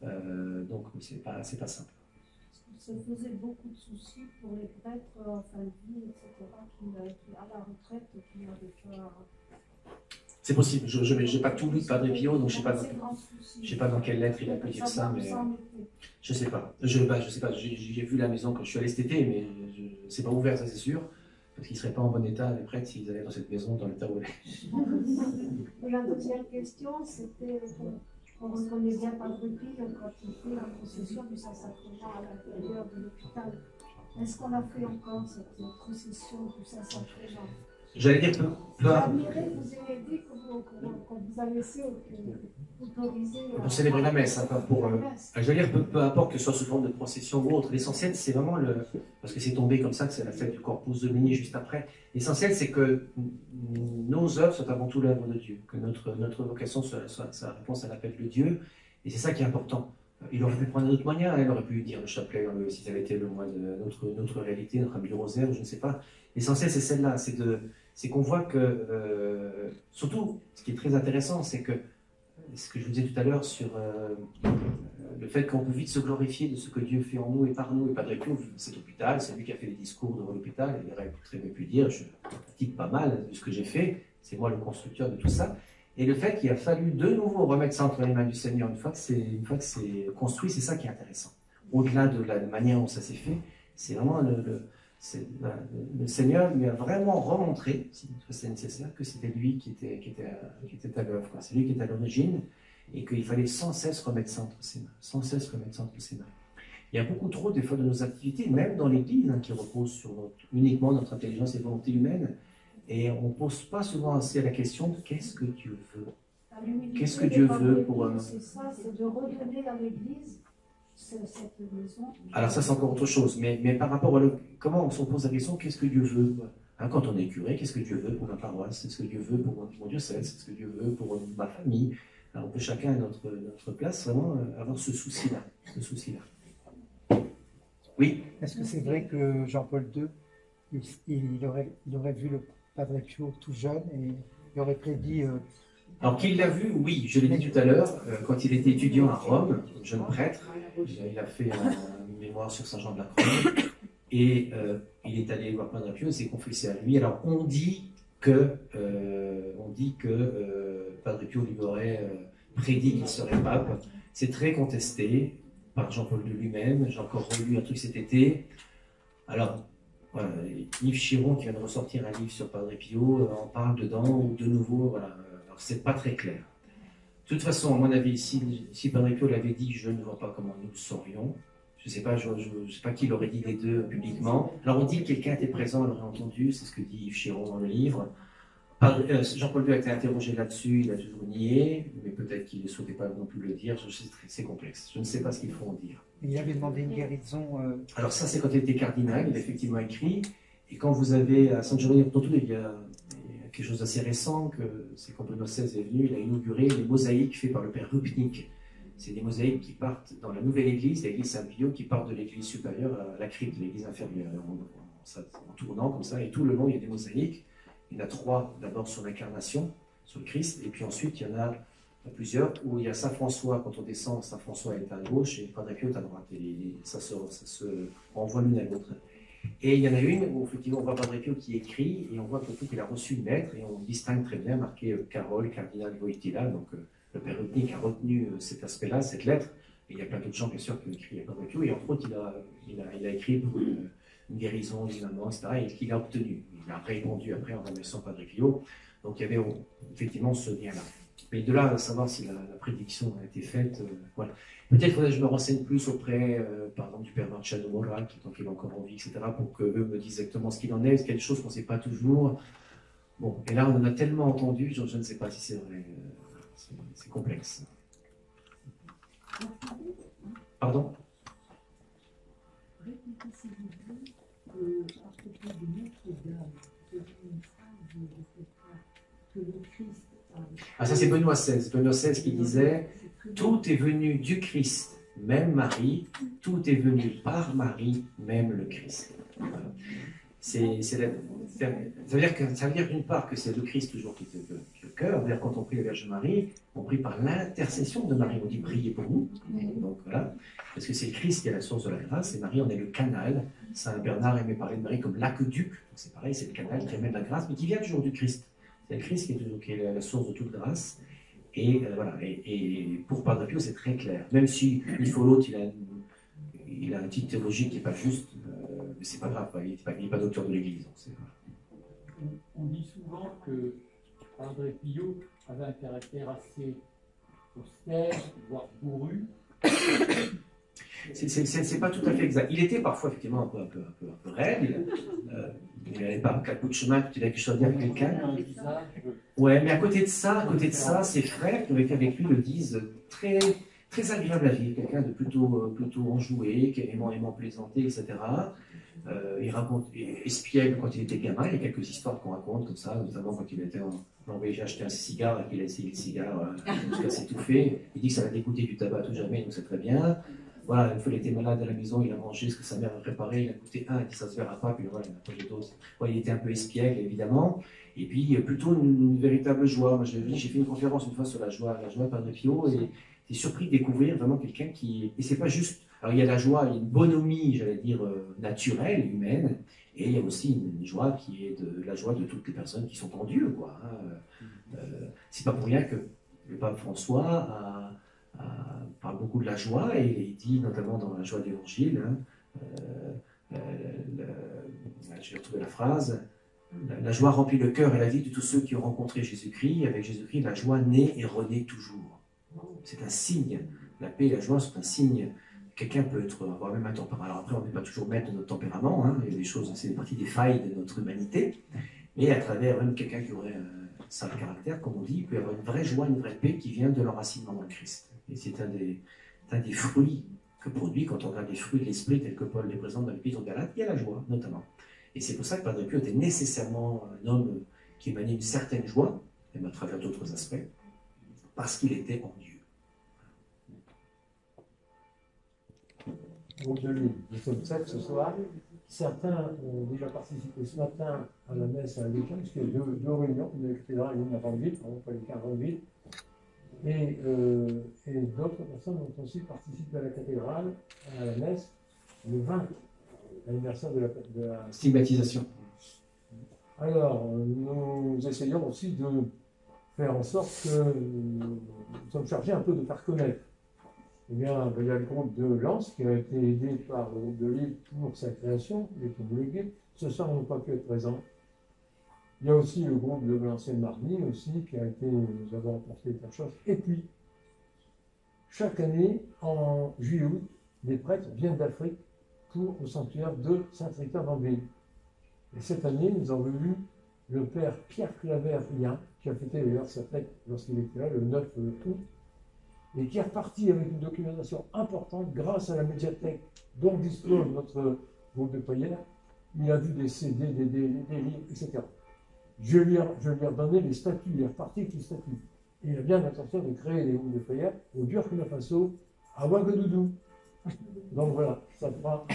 Donc, c'est pas simple. Ça faisait beaucoup de soucis pour les prêtres en fin de vie, etc., qui à la retraite, qui n'avaient pas... C'est possible. Je n'ai pas tout lu de Padre Pio, donc je ne sais pas dans quelle lettre il a pu dire ça, mais je ne sais pas. Je sais pas. J'ai vu la maison quand je suis allé cet été, mais c'est pas ouvert, ça c'est sûr. Parce qu'ils ne seraient pas en bon état, les prêtres, s'ils allaient dans cette maison, dans l'état où elle est. La deuxième question, c'était, on reconnaît bien Padre Pio quand il fait la procession du Saint-Sacrement à l'intérieur de l'hôpital. Est-ce qu'on a fait encore cette procession du Saint-Sacrement? J'allais dire peu à peu. Vous avez dit qu'on vous a laissé autoriser pour célébrer la messe, hein, je veux dire peu importe que ce soit sous forme de procession ou autre. L'essentiel, c'est vraiment parce que c'est tombé comme ça, que c'est la fête du Corpus Domini juste après. L'essentiel, c'est que nos œuvres soient avant tout l'œuvre de Dieu, que notre vocation soit sa réponse à l'appel de Dieu, et c'est ça qui est important. Il aurait pu prendre d'autres moyens, il aurait pu dire le chapelet si ça avait été le mois de notre réalité, notre ami du rosaire, je ne sais pas. L'essentiel, c'est celle-là, c'est qu'on voit que, surtout, ce qui est très intéressant, c'est que, ce que je vous disais tout à l'heure sur le fait qu'on peut vite se glorifier de ce que Dieu fait en nous et par nous, et Padre Pio, cet hôpital, c'est lui qui a fait les discours devant l'hôpital, il aurait très bien pu dire, je critique pas mal de ce que j'ai fait, c'est moi le constructeur de tout ça, et le fait qu'il a fallu de nouveau remettre ça entre les mains du Seigneur, une fois que c'est construit, c'est ça qui est intéressant. Au-delà de la manière dont ça s'est fait, c'est vraiment le Seigneur lui a vraiment remontré, si c'est nécessaire, que c'était lui qui était à l'œuvre. C'est lui qui était à l'origine et qu'il fallait sans cesse remettre ça entre ses mains. Sans cesse remettre ça entre ses mains. Il y a beaucoup trop, des fois, de nos activités, même dans l'Église, qui reposent uniquement notre intelligence et volonté humaine. Et on ne pose pas souvent assez la question « qu'est-ce que Dieu veut ?» Qu'est-ce que Dieu veut pour... C'est ça, c'est de redonner à l'Église cette maison. Alors ça, c'est encore autre chose. Mais par rapport à comment on se pose la question « qu'est-ce que Dieu veut ?» Quand on est curé, qu'est-ce que Dieu veut pour ma paroisse? Qu'est-ce que Dieu veut pour mon diocèse? Qu'est-ce que Dieu veut pour ma famille? Alors on peut chacun à notre place vraiment avoir ce souci-là. Oui. Est-ce que c'est vrai que Jean-Paul II, il aurait vu le Padre Pio tout jeune et il aurait prédit... Alors qu'il l'a vu, oui, je l'ai dit tout à l'heure, quand il était étudiant à Rome, jeune prêtre, il a fait un mémoire sur Saint Jean de la Croix, et il est allé voir Padre Pio, il s'est confessé à lui. Alors on dit que Padre Pio lui aurait prédit qu'il serait pape. C'est très contesté par Jean-Paul II lui-même. J'ai encore relu un truc cet été. Alors, voilà, Yves Chiron, qui vient de ressortir un livre sur Padre Pio, en parle dedans, ou de nouveau, voilà. Alors, c'est pas très clair. De toute façon, à mon avis, si Padre Pio l'avait dit, je ne vois pas comment nous le saurions. Je ne sais pas, je sais pas qui l'aurait dit les deux publiquement. Alors on dit que quelqu'un était présent, elle aurait entendu, c'est ce que dit Yves Chiron dans le livre. Jean-Paul II a été interrogé là-dessus, il a toujours nié, mais peut-être qu'il ne souhaitait pas non plus le dire, c'est complexe. Je ne sais pas ce qu'il faut en dire. Il avait demandé une guérison. Alors ça, c'est quand il était cardinal, il a effectivement écrit, et quand vous avez à San Giovanni Rotondo, il y a quelque chose d'assez récent, c'est quand Benoît XVI est venu, il a inauguré les mosaïques faites par le père Rupnik. C'est des mosaïques qui partent dans la nouvelle église, l'église Saint-Pio, qui partent de l'église supérieure à la crypte, l'église inférieure, en tournant comme ça, et tout le long, il y a des mosaïques. Il y en a 3, d'abord sur l'incarnation, sur le Christ, et puis ensuite, il y en a plusieurs, où il y a Saint François, quand on descend, Saint François est à gauche, et Padre Pio est à droite, et ça se renvoie l'une à l'autre. Et il y en a une où, effectivement, on voit Padre Pio qui écrit, et on voit surtout qu'il a reçu une lettre, et on distingue très bien, marqué Carole, cardinal Wojtyla, donc le père Rupnik a retenu cet aspect-là, cette lettre, et il y a plein d'autres gens, bien sûr, qui ont écrit à Padre Pio, et entre autres, il a écrit pour une guérison d'une maman, etc., et qu'il a obtenu. Il a répondu après en remerciant Padre Pio, donc il y avait effectivement ce lien-là. Mais de là à savoir si la prédiction a été faite, voilà. Peut-être faudrait que je me renseigne plus auprès, par exemple, du père Marciano Mora, tant qu'il est encore en vie, etc., pour qu'eux me disent exactement ce qu'il en est, parce qu'il y a des choses qu'on ne sait pas toujours. Bon, et là, on en a tellement entendu, je ne sais pas si c'est vrai. C'est complexe. Pardon? Ah, ça c'est Benoît XVI. Benoît XVI qui disait « Tout est venu du Christ, même Marie, tout est venu par Marie, même le Christ. » Voilà. Ça veut dire d'une part que c'est le Christ toujours qui est le cœur. D'ailleurs, quand on prie la Vierge Marie, on prie par l'intercession de Marie. On dit priez pour nous. Donc voilà, parce que c'est le Christ qui est la source de la grâce et Marie, on est le canal. Saint Bernard aimait parler de Marie comme l'aqueduc. C'est pareil, c'est le canal qui amène la grâce, mais qui vient toujours du Christ. C'est le Christ qui est la source de toute grâce. Et voilà. Et pour Padre Pio, c'est très clair. Même si il faut l'autre, il a une petite théologie qui n'est pas juste. Mais c'est pas grave, il n'est pas docteur de l'Église. On dit souvent que Padre Pio avait un caractère assez austère, voire bourru. C'est pas tout à fait exact. Il était parfois effectivement un peu raide. Il n'allait pas à bout de chemin quand il avait quelque chose à dire avec quelqu'un. Ouais, mais à côté de ça, ses frères qui ont été avec lui le disent très, très agréable à vivre, quelqu'un de plutôt enjoué, aimant plaisanter, etc. Il raconte espiègle quand il était gamin, il y a quelques histoires qu'on raconte comme ça, notamment quand il était en Norvège acheté un cigare et qu'il a essayé le cigare jusqu'à s'étouffer. Il dit que ça va dégoûter du tabac à tout jamais, donc c'est très bien. Voilà, une fois il était malade à la maison, il a mangé ce que sa mère a préparé, il a goûté un, il dit ça se verra pas, puis voilà, il a pris les doses. Ouais, il était un peu espiègle évidemment, et puis plutôt une véritable joie. Moi j'ai fait une conférence une fois sur la joie Padre Pio, et j'étais surpris de découvrir vraiment quelqu'un qui. Et c'est pas juste. Alors il y a la joie, il y a une bonhomie, j'allais dire, naturelle, humaine, et il y a aussi une joie qui est la joie de toutes les personnes qui sont en Dieu, quoi. C'est pas pour rien que le pape François parle beaucoup de la joie, et il dit notamment dans la joie de l'Évangile, je vais retrouver la phrase, la joie remplit le cœur et la vie de tous ceux qui ont rencontré Jésus-Christ. Avec Jésus-Christ, la joie naît et renaît toujours. C'est un signe. La paix et la joie sont un signe. Quelqu'un peut avoir même un tempérament. Alors après, on n'est pas toujours maître de notre tempérament. Hein. Il y a des choses, c'est une partie des failles de notre humanité. Mais à travers même quelqu'un qui aurait un sale caractère, comme on dit, il peut y avoir une vraie joie, une vraie paix qui vient de l'enracinement dans le Christ. Et c'est un des fruits que produit, quand on regarde les fruits de l'esprit tels que Paul les présente dans l'Épître aux Galates, il y a la joie, notamment. Et c'est pour ça que Padre Pio était nécessairement un homme qui émanait une certaine joie, même à travers d'autres aspects, parce qu'il était en Dieu. Donc de lui, nous sommes 7 ce soir. Certains ont déjà participé ce matin à la messe à la Légion, parce qu'il y a deux réunions, une à la cathédrale et une à Grandville, pas les 15 Grandville. Et d'autres personnes ont aussi participé à la cathédrale, à la messe, le 20, l'anniversaire de la stigmatisation. Alors, nous essayons aussi de faire en sorte que nous sommes chargés un peu de faire connaître. Eh bien, il y a le groupe de Lens qui a été aidé par le groupe de Lille pour sa création, il est homologué. Ce soir, on n'a pas pu être présents. Il y a aussi le groupe de l'ancienne Marnie aussi qui a été, nous avons apporté plein de choses. Et puis, chaque année, en juillet-août, des prêtres viennent d'Afrique au sanctuaire de Saint-Ricard-d'Ambéry. Et cette année, nous avons eu le père Pierre Claver-Rien, qui a fêté d'ailleurs sa fête lorsqu'il était là, le 9 août, et qui est reparti avec une documentation importante grâce à la médiathèque dont dispose notre groupe de prière. Il a vu des CD, des livres, etc. Je lui ai redonné les statuts, il est reparti avec les statuts. Et il a bien l'intention de créer des groupes de prière au Burkina Faso, à Ouagadougou. Donc voilà, ça prend